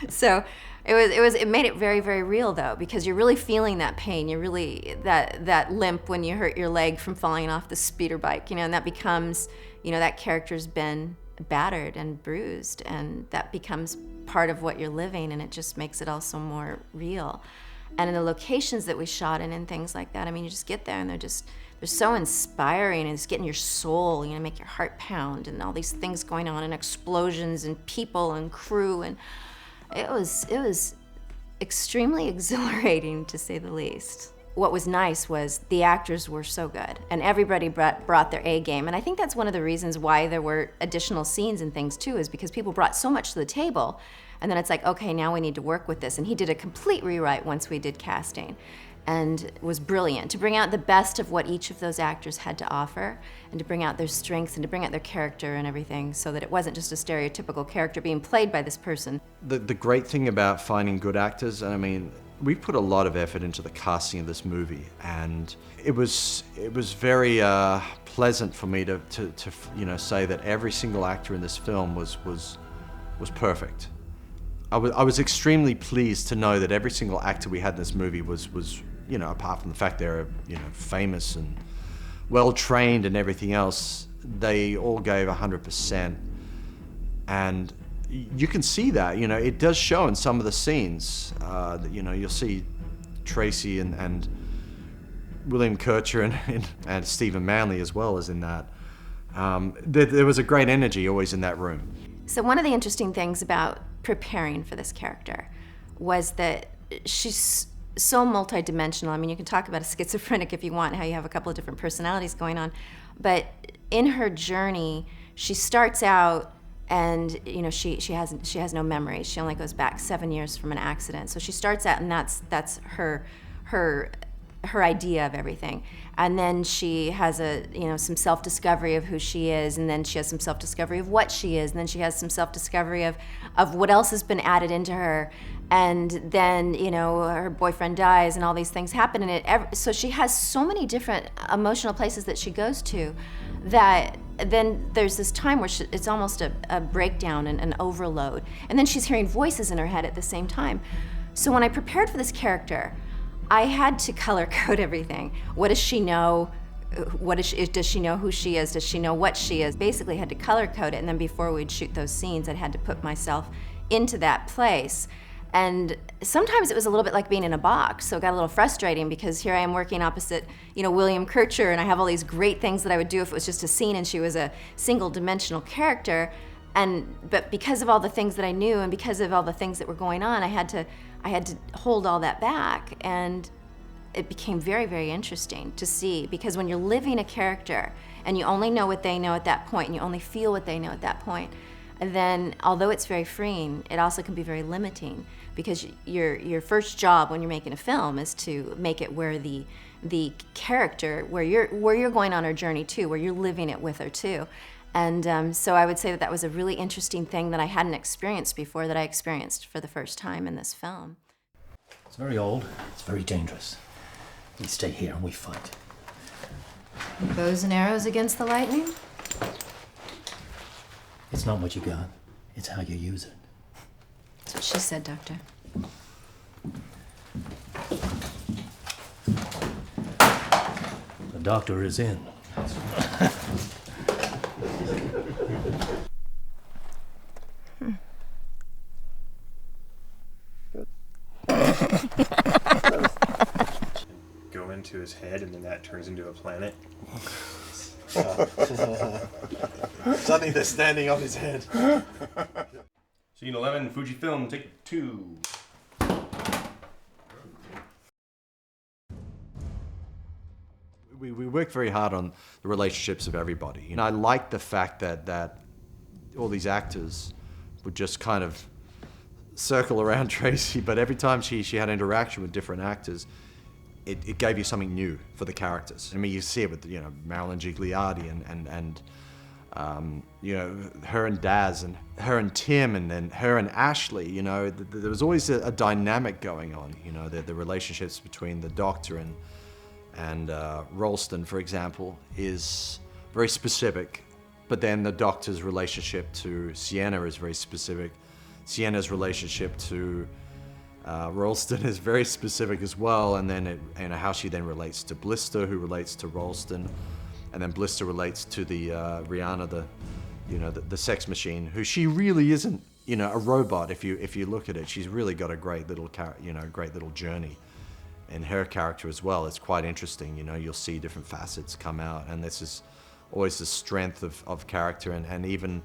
So it made it very, very real though, because you're really feeling that pain. You're really that limp when you hurt your leg from falling off the speeder bike, you know, and that becomes, you know, that character's been battered and bruised, and that becomes part of what you're living, and it just makes it also more real. And in the locations that we shot in and things like that, I mean, you just get there and they're so inspiring, and it's getting your soul, you know, make your heart pound, and all these things going on, and explosions and people and crew, and it was extremely exhilarating, to say the least. What was nice was the actors were so good, and everybody brought their A game, and I think that's one of the reasons why there were additional scenes and things too, is because people brought so much to the table, and then it's like, okay, now we need to work with this. And he did a complete rewrite once we did casting, and it was brilliant to bring out the best of what each of those actors had to offer, and to bring out their strengths and to bring out their character and everything, so that it wasn't just a stereotypical character being played by this person. The great thing about finding good actors, and I mean, we put a lot of effort into the casting of this movie, and it was very pleasant for me to you know, say that every single actor in this film was perfect. I was extremely pleased to know that every single actor we had in this movie was, you know, apart from the fact they're, you know, famous and well trained and everything else, they all gave 100%. And you can see that, you know, it does show in some of the scenes. You know, you'll see Tracy and William Kircher and Stephen Manley as well as in that. There was a great energy always in that room. So one of the interesting things about preparing for this character was that she's so multidimensional. I mean, you can talk about a schizophrenic if you want, how you have a couple of different personalities going on, but in her journey, she starts out and, you know, she has no memories. She only goes back 7 years from an accident. So she starts out, and that's her idea of everything. And then she has some self-discovery of who she is, and then she has some self-discovery of what she is, and then she has some self-discovery of what else has been added into her. And then, you know, her boyfriend dies and all these things happen, and so she has so many different emotional places that she goes to, that then there's this time where it's almost a breakdown and an overload. And then she's hearing voices in her head at the same time. So when I prepared for this character, I had to color code everything. What does she know? Does she know who she is? Does she know what she is? Basically, I had to color code it, and then before we'd shoot those scenes, I had to put myself into that place. And sometimes it was a little bit like being in a box, so it got a little frustrating, because here I am working opposite, you know, William Kircher, and I have all these great things that I would do if it was just a scene and she was a single-dimensional character. But because of all the things that I knew, and because of all the things that were going on, I had to hold all that back, and it became very, very interesting to see, because when you're living a character and you only know what they know at that point, and you only feel what they know at that point, and then although it's very freeing, it also can be very limiting, because your first job when you're making a film is to make it where the character, where you're going on her journey too, where you're living it with her too. And so I would say that was a really interesting thing that I hadn't experienced before, that I experienced for the first time in this film. It's very old. It's very dangerous. We stay here and we fight. Bows and arrows against the lightning? It's not what you got. It's how you use it. That's what she said, Doctor. The doctor is in. Go into his head, and then that turns into a planet. Suddenly they're standing on his head. Scene 11, Fujifilm, take 2. We work very hard on the relationships of everybody. And I like the fact that all these actors would just kind of circle around Tracy, but every time she had interaction with different actors, it gave you something new for the characters. I mean, you see it with, you know, Marilyn Gigliotti and You know, her and Daz, and her and Tim, and then her and Ashley. You know, there was always a dynamic going on. You know, the relationships between the Doctor and Ralston, for example, is very specific. But then the Doctor's relationship to Sienna is very specific. Sienna's relationship to Ralston is very specific as well. And then how she then relates to Blister, who relates to Ralston, and then Blister relates to the Rihanna, the sex machine, who she really isn't, you know, a robot. If you look at it, she's really got a great little journey in her character as well. It's quite interesting. You know, you'll see different facets come out, and this is always the strength of character, and even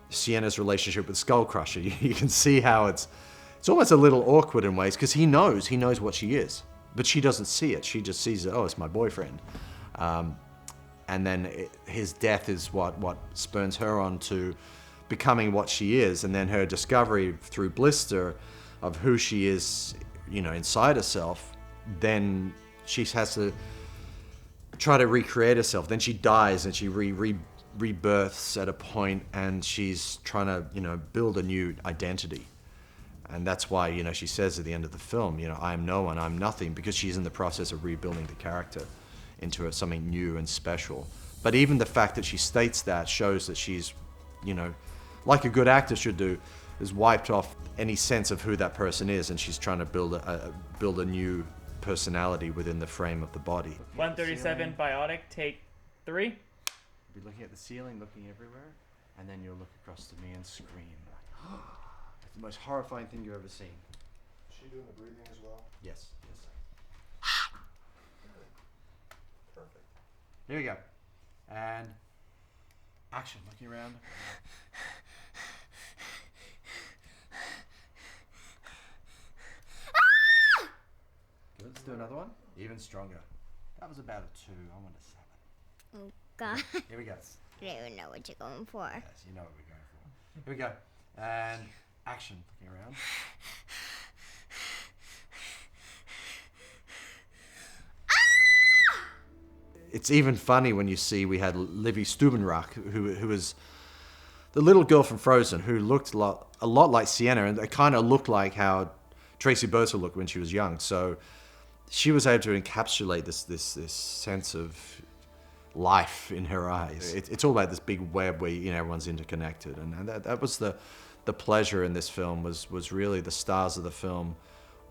Sienna's relationship with Skullcrusher. You can see how it's almost a little awkward in ways, because he knows what she is, but she doesn't see it. She just sees it. Oh, it's my boyfriend. And then his death is what spurns her on to becoming what she is, and then her discovery through Blister of who she is, you know, inside herself. Then she has to try to recreate herself. Then she dies, and she rebirths at a point, and she's trying to, you know, build a new identity. And that's why, you know, she says at the end of the film, you know, I am no one, I'm nothing, because she's in the process of rebuilding the character into something new and special. But even the fact that she states that shows that she's, you know, like a good actor should do, has wiped off any sense of who that person is, and she's trying to build a new personality within the frame of the body. 137 biotic, take 3. You'll be looking at the ceiling, looking everywhere, and then you'll look across to me and scream. It's the most horrifying thing you've ever seen. Is she doing the breathing as well? Yes. Perfect. Here we go. And action, looking around. Good, let's do another one. Even stronger. That was about a 2. I want a 7. Oh, God. Here we go. I don't even know what you're going for. Yes, you know what we're going for. Here we go. And action, looking around. It's even funny when you see we had Livy Stubenrach, who was the little girl from Frozen, who looked a lot like Sienna, and it kind of looked like how Tracy Bertel looked when she was young. So she was able to encapsulate this sense of life in her eyes. It's all about this big web where, you know, everyone's interconnected, and that was the pleasure in this film. Was really the stars of the film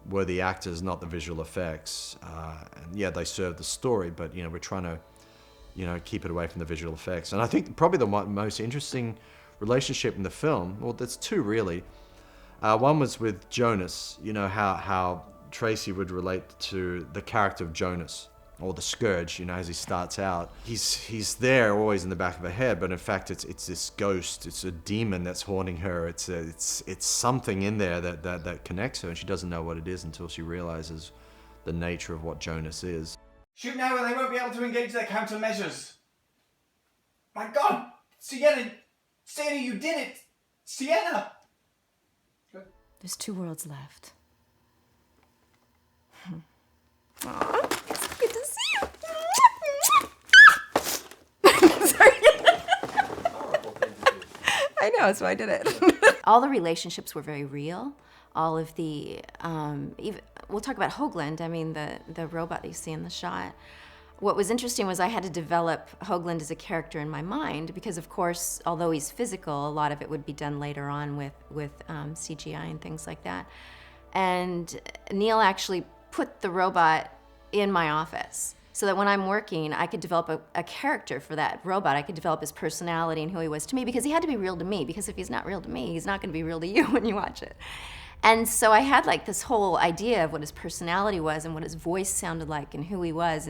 were the actors, not the visual effects. And yeah, they served the story, but, you know, we're trying to, you know, keep it away from the visual effects. And I think probably the most interesting relationship in the film, well, there's 2 really. One was with Jonas. You know how Tracy would relate to the character of Jonas, or the Scourge, you know, as he starts out. He's there always in the back of her head, but in fact it's this ghost, it's a demon that's haunting her. It's something in there that connects her, and she doesn't know what it is until she realizes the nature of what Jonas is. Shoot now or they won't be able to engage their countermeasures. My God! Sienna, you did it! Sienna! There's 2 worlds left. Aw, it's good to see you. Sorry. I know, so I did it. All the relationships were very real. All of the, even, we'll talk about Hoagland, I mean, the robot that you see in the shot. What was interesting was I had to develop Hoagland as a character in my mind, because of course, although he's physical, a lot of it would be done later on with CGI and things like that. And Neil actually put the robot in my office so that when I'm working, I could develop a character for that robot. I could develop his personality and who he was to me, because he had to be real to me, because if he's not real to me, he's not gonna be real to you when you watch it. And so I had like this whole idea of what his personality was and what his voice sounded like and who he was,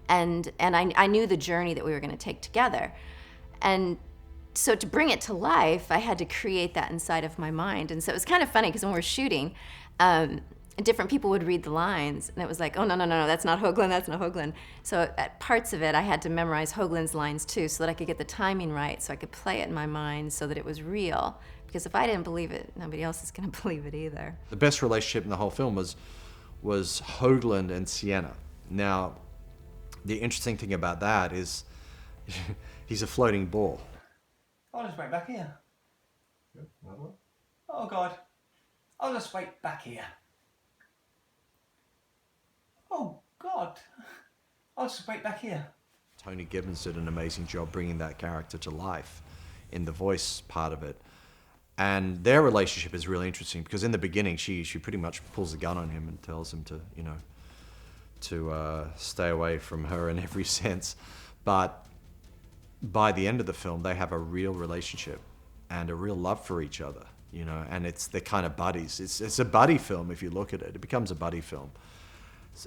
and I knew the journey that we were gonna take together. And so to bring it to life, I had to create that inside of my mind. And so it was kind of funny, because when we're shooting, different people would read the lines, and it was like, oh, no, that's not Hoagland, that's not Hoagland. So at parts of it, I had to memorize Hoagland's lines too, so that I could get the timing right, so I could play it in my mind so that it was real. Because if I didn't believe it, nobody else is gonna believe it either. The best relationship in the whole film was Hoagland and Sienna. Now, the interesting thing about that is he's a floating ball. I'll just wait back here. Good. Another one. Oh God. I'll just wait back here. Oh God. I'll just wait back here. Tony Gibbons did an amazing job bringing that character to life in the voice part of it. And their relationship is really interesting because in the beginning, she pretty much pulls a gun on him and tells him to, you know, to stay away from her in every sense. But by the end of the film, they have a real relationship and a real love for each other, you know, and they're kind of buddies. It's a buddy film if you look at it. It becomes a buddy film.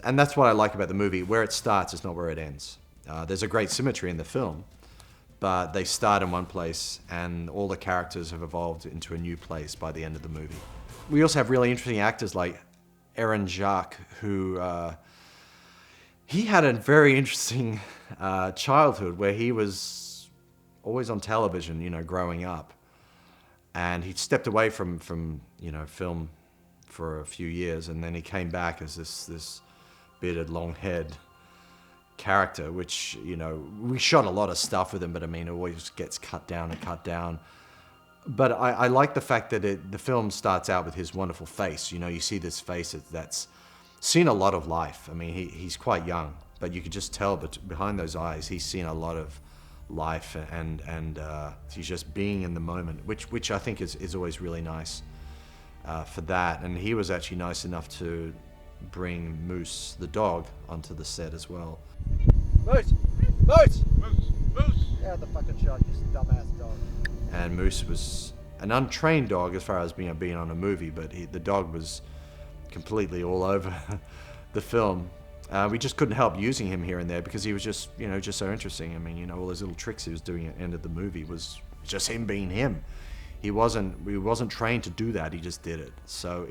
And that's what I like about the movie. Where it starts is not where it ends. There's a great symmetry in the film, but they start in one place and all the characters have evolved into a new place by the end of the movie. We also have really interesting actors like Aaron Jacques, who he had a very interesting childhood where he was always on television, you know, growing up. And he stepped away from you know, film for a few years, and then he came back as this bearded, long-haired character, which, you know, we shot a lot of stuff with him, but I mean, it always gets cut down and cut down. But I like the fact that the film starts out with his wonderful face. You know, you see this face that's seen a lot of life. I mean, he's quite young, but you could just tell that behind those eyes, he's seen a lot of life, and he's just being in the moment, which I think is always really nice for that. And he was actually nice enough to bring Moose, the dog, onto the set as well. Moose! Moose! Moose! Moose! Get out the fucking shot, you dumbass dog. And Moose was an untrained dog as far as being on a movie, but the dog was completely all over the film. We just couldn't help using him here and there because he was just, you know, just so interesting. I mean, you know, all those little tricks he was doing at the end of the movie was just him being him. He wasn't trained to do that. He just did it. So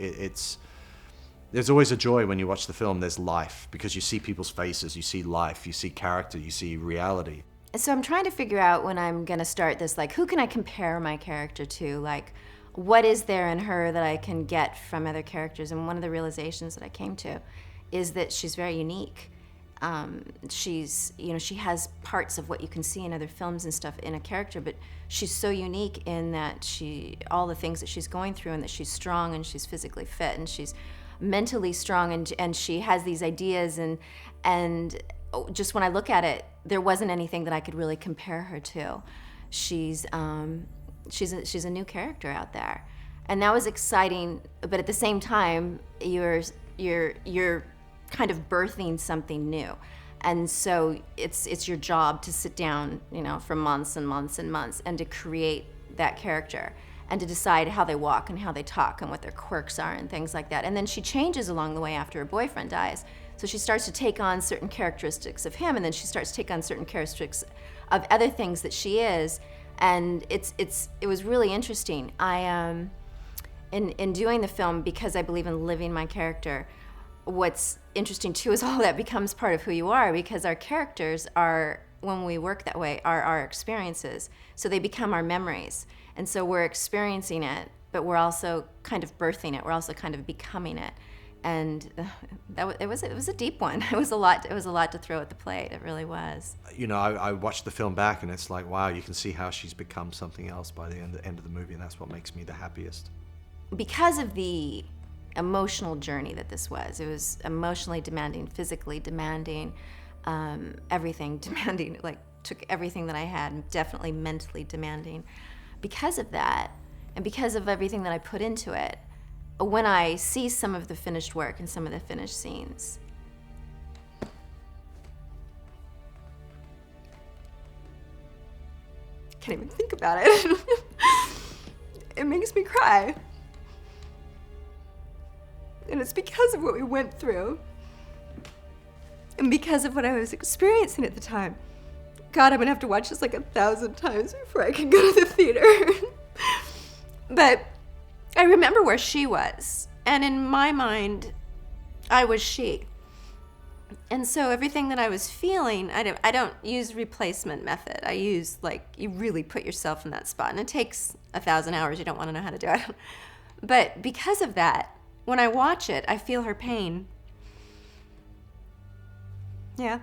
there's always a joy when you watch the film. There's life because you see people's faces, you see life, you see character, you see reality. So I'm trying to figure out when I'm gonna start this, like, who can I compare my character to? Like, what is there in her that I can get from other characters? And one of the realizations that I came to is that she's very unique. She's, you know, she has parts of what you can see in other films and stuff in a character, but she's so unique in that all the things that she's going through, and that she's strong and she's physically fit and she's mentally strong, and she has these ideas, and just when I look at it, there wasn't anything that I could really compare her to. She's a new character out there, and that was exciting. But at the same time, you're kind of birthing something new, and so it's your job to sit down, you know, for months and months and months, and to create that character, and to decide how they walk and how they talk and what their quirks are and things like that. And then she changes along the way after her boyfriend dies. So she starts to take on certain characteristics of him, and then she starts to take on certain characteristics of other things that she is. And it was really interesting. In doing the film, because I believe in living my character, what's interesting too is all that becomes part of who you are, because our characters are, when we work that way, are our experiences. So they become our memories. And so we're experiencing it, but we're also kind of birthing it. We're also kind of becoming it. And it was a deep one. It was a lot to throw at the plate. It really was. You know, I watched the film back, and it's like, wow, you can see how she's become something else by the end of the movie, and that's what makes me the happiest. Because of the emotional journey that this was, it was emotionally demanding, physically demanding, everything demanding. Like, took everything that I had, definitely mentally demanding. Because of that, and because of everything that I put into it, when I see some of the finished work and some of the finished scenes, I can't even think about it. It makes me cry. And it's because of what we went through, and because of what I was experiencing at the time. God, I'm gonna have to watch this like 1,000 times before I can go to the theater. But I remember where she was, and in my mind, I was she. And so everything that I was feeling, I don't use replacement method. I use, like, you really put yourself in that spot, and it takes 1,000 hours. You don't want to know how to do it. But because of that, when I watch it, I feel her pain. Yeah.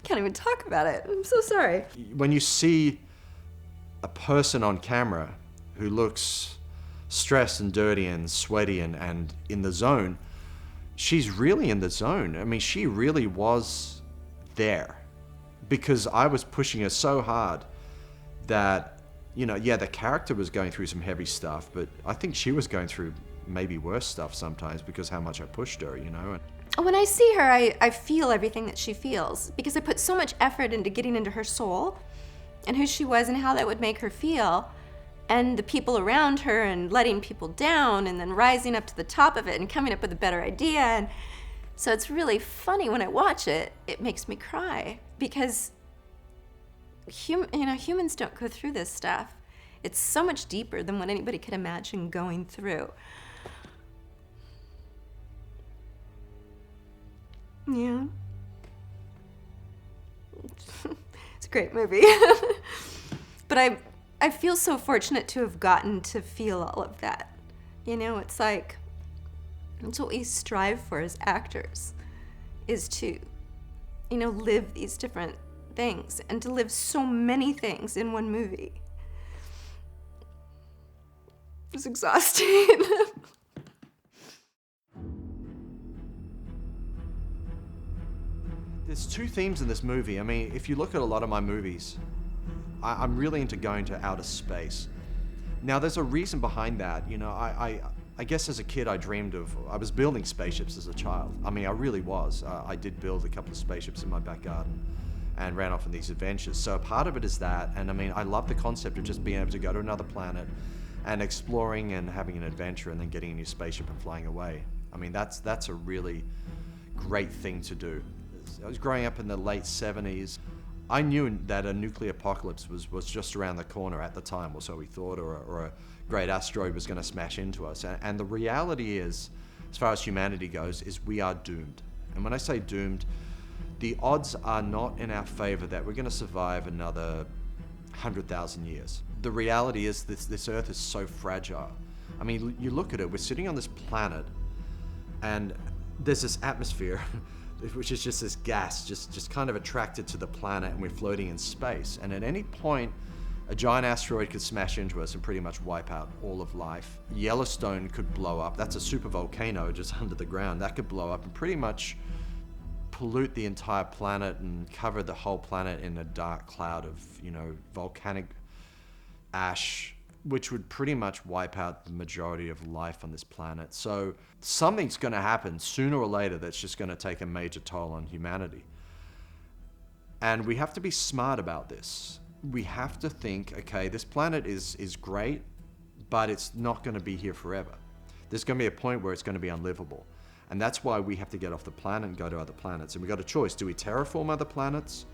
can't even talk about it. I'm so sorry. When you see a person on camera who looks stressed and dirty and sweaty and in the zone, she's really in the zone. I mean, she really was there, because I was pushing her so hard that, you know, yeah, the character was going through some heavy stuff, but I think she was going through maybe worse stuff sometimes because how much I pushed her, you know. When I see her, I feel everything that she feels, because I put so much effort into getting into her soul and who she was and how that would make her feel, and the people around her, and letting people down and then rising up to the top of it and coming up with a better idea. And so it's really funny when I watch it. It makes me cry, because humans don't go through this stuff. It's so much deeper than what anybody could imagine going through. Yeah. It's a great movie. But I feel so fortunate to have gotten to feel all of that. You know, it's like, it's what we strive for as actors, is to, you know, live these different things, and to live so many things in one movie. It's exhausting. There's two themes in this movie. I mean, if you look at a lot of my movies, I'm really into going to outer space. Now, there's a reason behind that. You know, I guess as a kid, I was building spaceships as a child. I mean, I really was. I did build a couple of spaceships in my back garden and ran off on these adventures. So part of it is that, and I mean, I love the concept of just being able to go to another planet and exploring and having an adventure and then getting in your spaceship and flying away. I mean, that's a really great thing to do. I was growing up in the late 70s. I knew that a nuclear apocalypse was just around the corner at the time, or so we thought, or a great asteroid was going to smash into us. And the reality is, as far as humanity goes, is we are doomed. And when I say doomed, the odds are not in our favor that we're going to survive another 100,000 years. The reality is this Earth is so fragile. I mean, you look at it, we're sitting on this planet, and there's this atmosphere which is just this gas, just kind of attracted to the planet, and we're floating in space. And at any point, a giant asteroid could smash into us and pretty much wipe out all of life. Yellowstone could blow up. That's a super volcano just under the ground. That could blow up and pretty much pollute the entire planet and cover the whole planet in a dark cloud of, you know, volcanic ash, which would pretty much wipe out the majority of life on this planet. So something's going to happen sooner or later that's just going to take a major toll on humanity. And we have to be smart about this. We have to think, okay, this planet is great, but it's not going to be here forever. There's going to be a point where it's going to be unlivable. And that's why we have to get off the planet and go to other planets. And we've got a choice. Do we terraform other planets?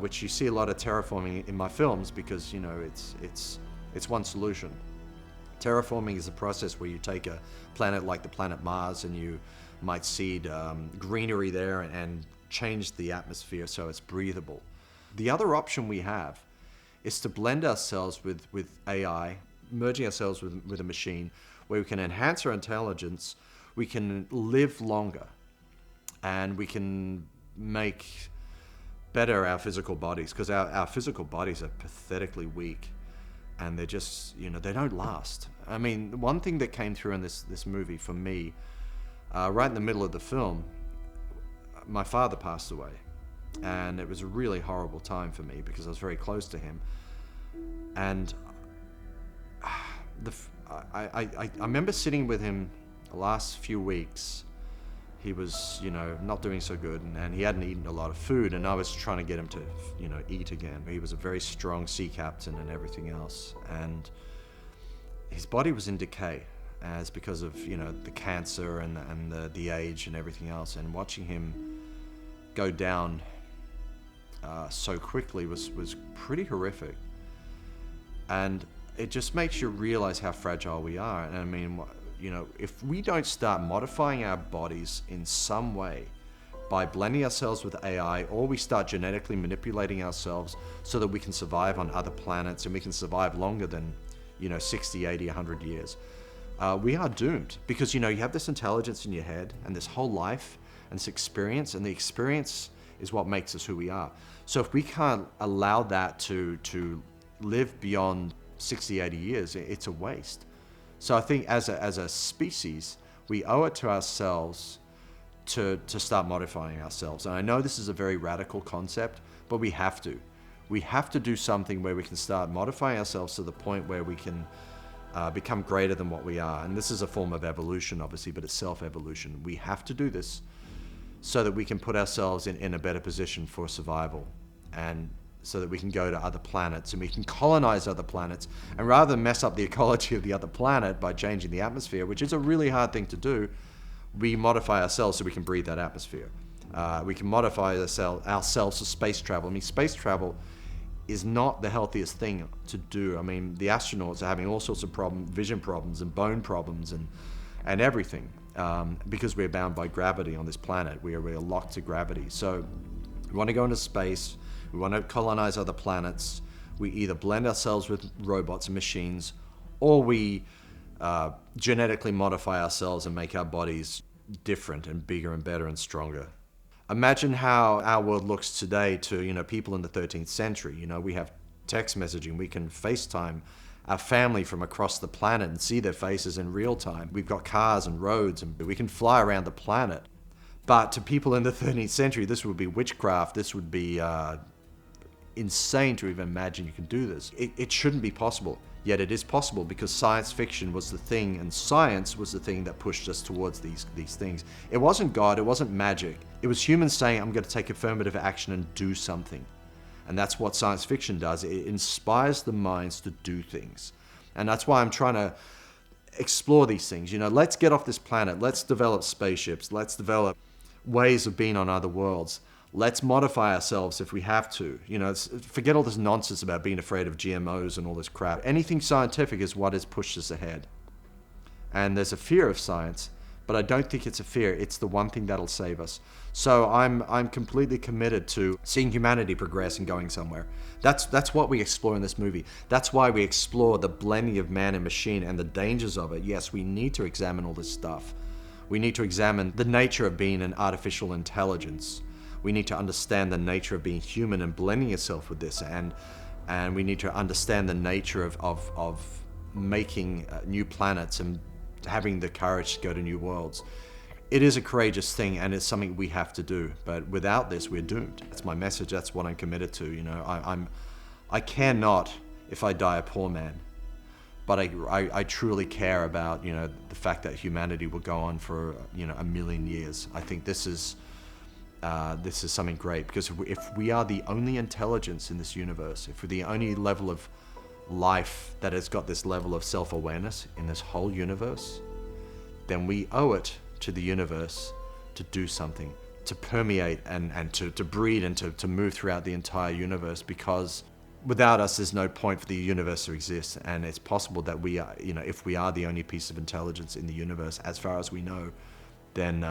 Which you see a lot of terraforming in my films, because, you know, it's one solution. Terraforming is a process where you take a planet like the planet Mars and you might seed greenery there and change the atmosphere so it's breathable. The other option we have is to blend ourselves with AI, merging ourselves with a machine where we can enhance our intelligence, we can live longer, and we can make better our physical bodies, because our physical bodies are pathetically weak. And they're just, you know, they don't last. I mean, one thing that came through in this movie for me, right in the middle of the film, my father passed away. And it was a really horrible time for me because I was very close to him. And I remember sitting with him the last few weeks. He was, you know, not doing so good, and he hadn't eaten a lot of food, and I was trying to get him to, you know, eat again. He was a very strong sea captain and everything else, and his body was in decay, as because of, you know, the cancer and the age and everything else. And watching him go down so quickly was pretty horrific. And it just makes you realize how fragile we are. And I mean, you know, if we don't start modifying our bodies in some way by blending ourselves with AI, or we start genetically manipulating ourselves so that we can survive on other planets and we can survive longer than, you know, 60, 80, 100 years, we are doomed. Because, you know, you have this intelligence in your head and this whole life and this experience, and the experience is what makes us who we are. So if we can't allow that to live beyond 60, 80 years, it's a waste. So I think as a species, we owe it to ourselves to start modifying ourselves. And I know this is a very radical concept, but we have to. We have to do something where we can start modifying ourselves to the point where we can become greater than what we are. And this is a form of evolution, obviously, but it's self-evolution. We have to do this so that we can put ourselves in a better position for survival, and so that we can go to other planets and we can colonize other planets. And rather than mess up the ecology of the other planet by changing the atmosphere, which is a really hard thing to do, we modify ourselves so we can breathe that atmosphere. We can modify ourselves for space travel. I mean, space travel is not the healthiest thing to do. I mean, the astronauts are having all sorts of vision problems and bone problems and everything, because we're bound by gravity on this planet. We are locked to gravity. So we want to go into space. We want to colonize other planets. We either blend ourselves with robots and machines, or we genetically modify ourselves and make our bodies different and bigger and better and stronger. Imagine how our world looks today to, people in the 13th century. We have text messaging. We can FaceTime our family from across the planet and see their faces in real time. We've got cars and roads, and we can fly around the planet. But to people in the 13th century, this would be witchcraft. This would be insane to even imagine you can do this. It shouldn't be possible, yet it is possible, because science fiction was the thing, and science was the thing that pushed us towards these things. It wasn't God, it wasn't magic. It was humans saying, I'm going to take affirmative action and do something. And that's what science fiction does. It inspires the minds to do things. And that's why I'm trying to explore these things. Let's get off this planet. Let's develop spaceships. Let's develop ways of being on other worlds. Let's modify ourselves if we have to. Forget all this nonsense about being afraid of GMOs and all this crap. Anything scientific is what has pushed us ahead. And there's a fear of science, but I don't think it's a fear. It's the one thing that'll save us. So I'm completely committed to seeing humanity progress and going somewhere. That's what we explore in this movie. That's why we explore the blending of man and machine and the dangers of it. Yes, we need to examine all this stuff. We need to examine the nature of being an artificial intelligence. We need to understand the nature of being human and blending yourself with this, and we need to understand the nature of making new planets and having the courage to go to new worlds. It is a courageous thing, and it's something we have to do. But without this, we're doomed. That's my message. That's what I'm committed to. I care not if I die a poor man, but I truly care about the fact that humanity will go on for 1 million years. I think this is something great, because if we are the only intelligence in this universe, if we're the only level of life that has got this level of self-awareness in this whole universe, then we owe it to the universe to do something, to permeate and to breed and to move throughout the entire universe, because without us there's no point for the universe to exist. And it's possible that we are, if we are the only piece of intelligence in the universe as far as we know, then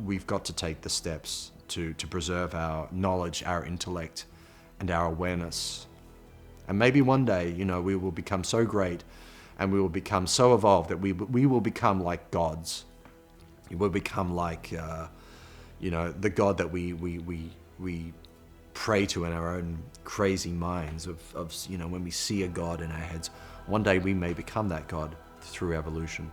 we've got to take the steps to preserve our knowledge, our intellect, and our awareness. And maybe one day, we will become so great and we will become so evolved that we will become like gods. We will become like, the God that we pray to in our own crazy minds of when we see a God in our heads. One day we may become that God through evolution.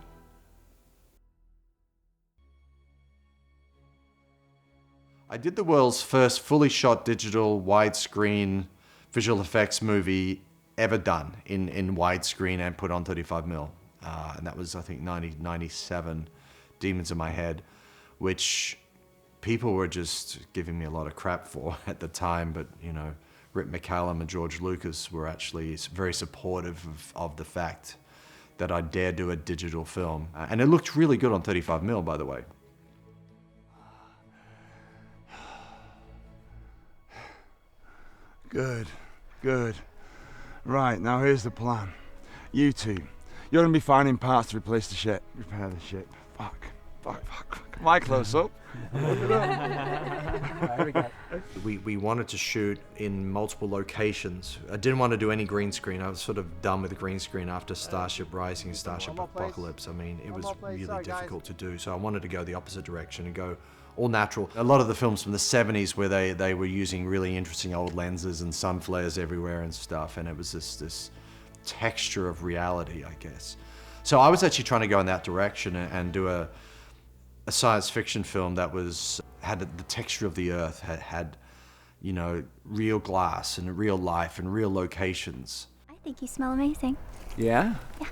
I did the world's first fully shot digital widescreen visual effects movie ever done in widescreen and put on 35mm. And that was, I think, 1997, Demons in My Head, which people were just giving me a lot of crap for at the time. But, Rick McCallum and George Lucas were actually very supportive of the fact that I dared do a digital film. And it looked really good on 35mm, by the way. Good. Right, now here's the plan. You two, you're gonna be finding parts to replace the ship. Repair the ship. Fuck. My close up. We wanted to shoot in multiple locations. I didn't want to do any green screen. I was sort of done with the green screen after Starship Rising and Starship Apocalypse. I mean, it was really difficult to do. So I wanted to go the opposite direction and go all natural. A lot of the films from the 70s where they were using really interesting old lenses and sun flares everywhere and stuff, and it was this texture of reality, I guess. So I was actually trying to go in that direction and do a science fiction film that had the texture of the earth, had you know, real glass and real life and real locations. I think you smell amazing. Yeah? Yeah.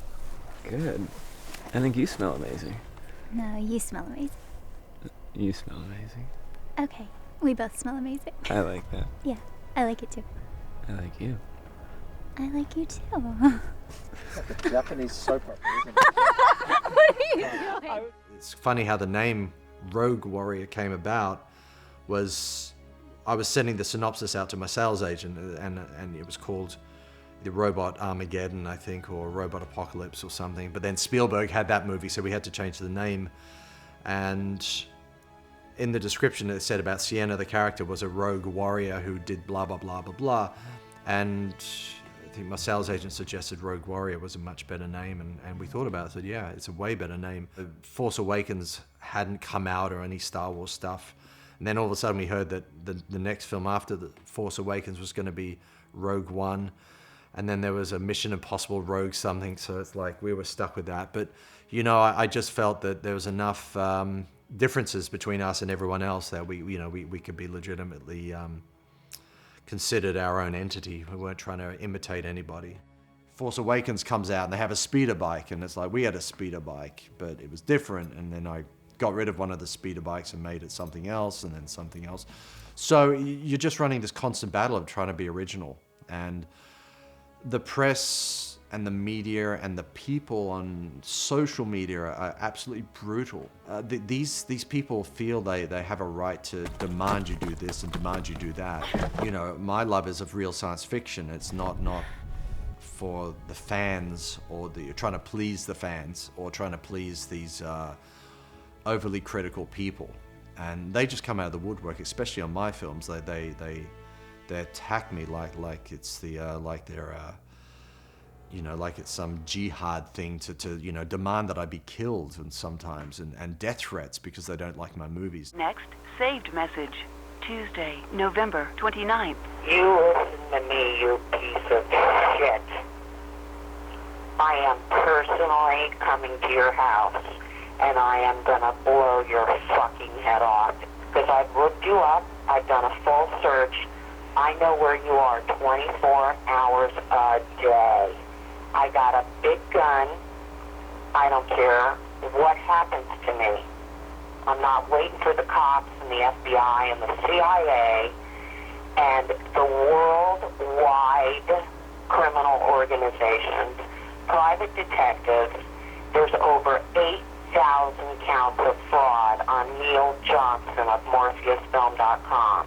Good. I think you smell amazing. No, you smell amazing. You smell amazing. Okay, we both smell amazing. I like that. Yeah, I like it too. I like you. I like you too. Like a Japanese soap opera, isn't What are you doing? It's funny how the name Rogue Warrior came about. I was sending the synopsis out to my sales agent, and it was called the Robot Armageddon, I think, or Robot Apocalypse or something. But then Spielberg had that movie, so we had to change the name. And in the description it said about Sienna, the character was a rogue warrior who did blah, blah, blah, blah, blah. And I think my sales agent suggested Rogue Warrior was a much better name, and we thought about it. Said, yeah, it's a way better name. The Force Awakens hadn't come out or any Star Wars stuff. And then all of a sudden we heard that the next film after The Force Awakens was going to be Rogue One. And then there was a Mission Impossible Rogue something, so it's like we were stuck with that. But, you know, I just felt that there was enough differences between us and everyone else that we could be legitimately considered our own entity. We weren't trying to imitate anybody. Force Awakens comes out and they have a speeder bike, and it's like we had a speeder bike, but it was different. And then I got rid of one of the speeder bikes and made it something else, and then something else. So you're just running this constant battle of trying to be original. And the press and the media and the people on social media are absolutely brutal. These people feel they have a right to demand you do this and demand you do that. You know, my love is of real science fiction. It's not for the fans, or you're trying to please the fans, or trying to please these overly critical people. And they just come out of the woodwork, especially on my films. They attack me like it's like they're you know, like it's some jihad thing to you know, demand that I be killed, and sometimes and death threats because they don't like my movies. Next, saved message. Tuesday, November 29th. You listen to me, you piece of shit. I am personally coming to your house, and I am gonna blow your fucking head off. Because I've looked you up, I've done a full search, I know where you are 24 hours a day. I got a big gun, I don't care what happens to me. I'm not waiting for the cops and the FBI and the CIA and the worldwide criminal organizations, private detectives. There's over 8,000 counts of fraud on Neil Johnson of MorpheusFilm.com.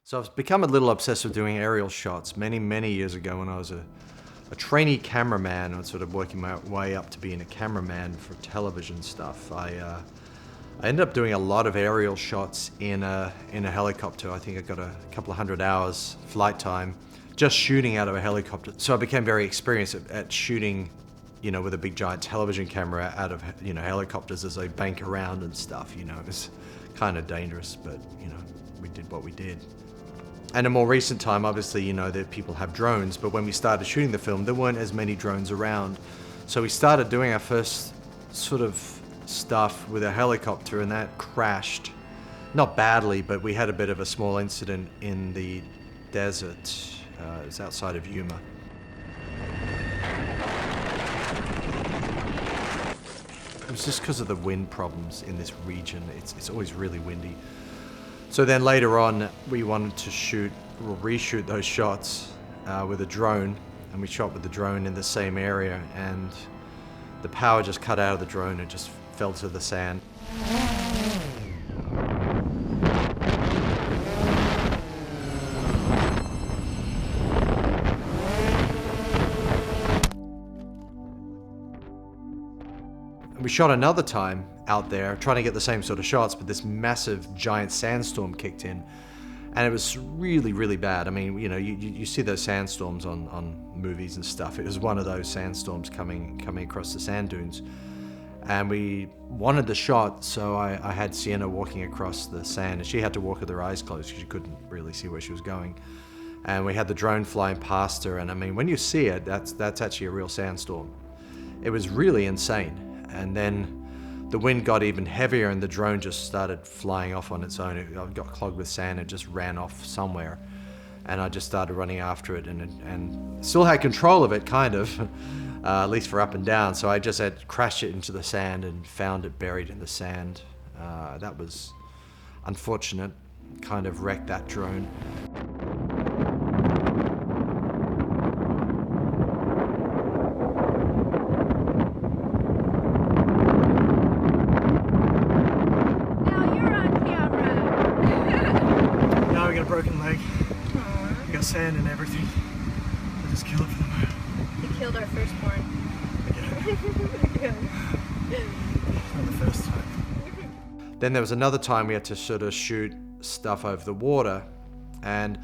So I've become a little obsessed with doing aerial shots many years ago when I was a trainee cameraman and sort of working my way up to being a cameraman for television stuff. I ended up doing a lot of aerial shots in a helicopter. I think I got a couple of 100 hours flight time just shooting out of a helicopter. So I became very experienced at shooting, you know, with a big giant television camera out of, you know, helicopters as they bank around and stuff. You know, it was kind of dangerous, but, you know, we did what we did. And in more recent time, obviously, you know, that people have drones, but when we started shooting the film, there weren't as many drones around. So we started doing our first sort of stuff with a helicopter, and that crashed. Not badly, but we had a bit of a small incident in the desert. It was outside of Yuma. It was just because of the wind problems in this region. It's always really windy. So then later on, we wanted to reshoot those shots with a drone, and we shot with the drone in the same area, and the power just cut out of the drone and just fell to the sand. we shot another time out there trying to get the same sort of shots, but this massive giant sandstorm kicked in, and it was really, really bad. I mean, you know, you see those sandstorms on movies and stuff. It was one of those sandstorms coming across the sand dunes. And we wanted the shot, so I had Sienna walking across the sand, and she had to walk with her eyes closed because she couldn't really see where she was going. And we had the drone flying past her, and I mean, when you see it, that's actually a real sandstorm. It was really insane. And then the wind got even heavier, and the drone just started flying off on its own. It got clogged with sand, it just ran off somewhere. And I just started running after it, and still had control of it, kind of. At least for up and down. So I just had crashed it into the sand and found it buried in the sand. That was unfortunate. Kind of wrecked that drone. Now you're on camera. Now we got a broken leg. We got sand and everything. I just killed it for the moment. You killed our firstborn. Not the first time. Then there was another time we had to sort of shoot stuff over the water, and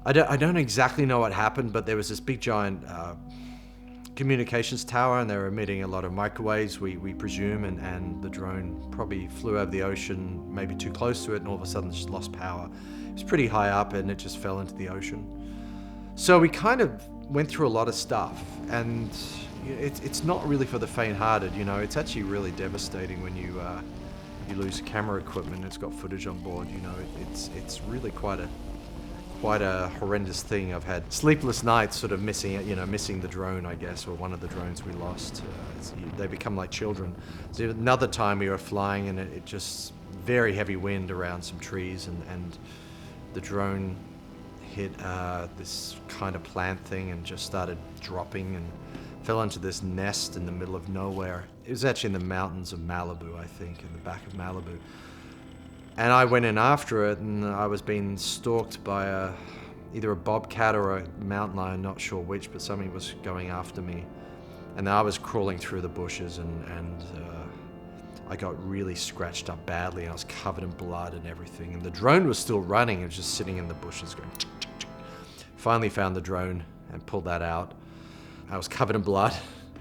I don't exactly know what happened, but there was this big giant communications tower, and they were emitting a lot of microwaves, we presume, and the drone probably flew over the ocean, maybe too close to it, and all of a sudden just lost power. It was pretty high up, and it just fell into the ocean. So we kind of went through a lot of stuff, and it's not really for the faint-hearted, you know. It's actually really devastating when you lose camera equipment. It's got footage on board, you know. It's really quite a horrendous thing. I've had sleepless nights, sort of missing the drone, I guess, or one of the drones we lost. They become like children. So another time we were flying, and it just very heavy wind around some trees, and the drone hit this kind of plant thing and just started dropping and fell into this nest in the middle of nowhere. It was actually in the mountains of Malibu, I think, in the back of Malibu. And I went in after it, and I was being stalked by either a bobcat or a mountain lion, not sure which, but something was going after me. And I was crawling through the bushes, and I got really scratched up badly, and I was covered in blood and everything. And the drone was still running, it was just sitting in the bushes going... Finally found the drone and pulled that out. I was covered in blood,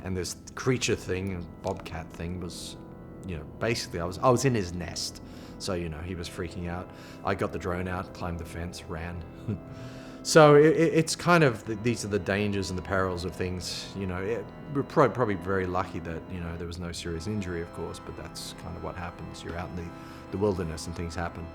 and this creature thing, bobcat thing, was, you know, basically I was in his nest. So, you know, he was freaking out. I got the drone out, climbed the fence, ran. So it's kind of, these are the dangers and the perils of things, you know. We're probably very lucky that, you know, there was no serious injury, of course, but that's kind of what happens. You're out in the wilderness and things happen.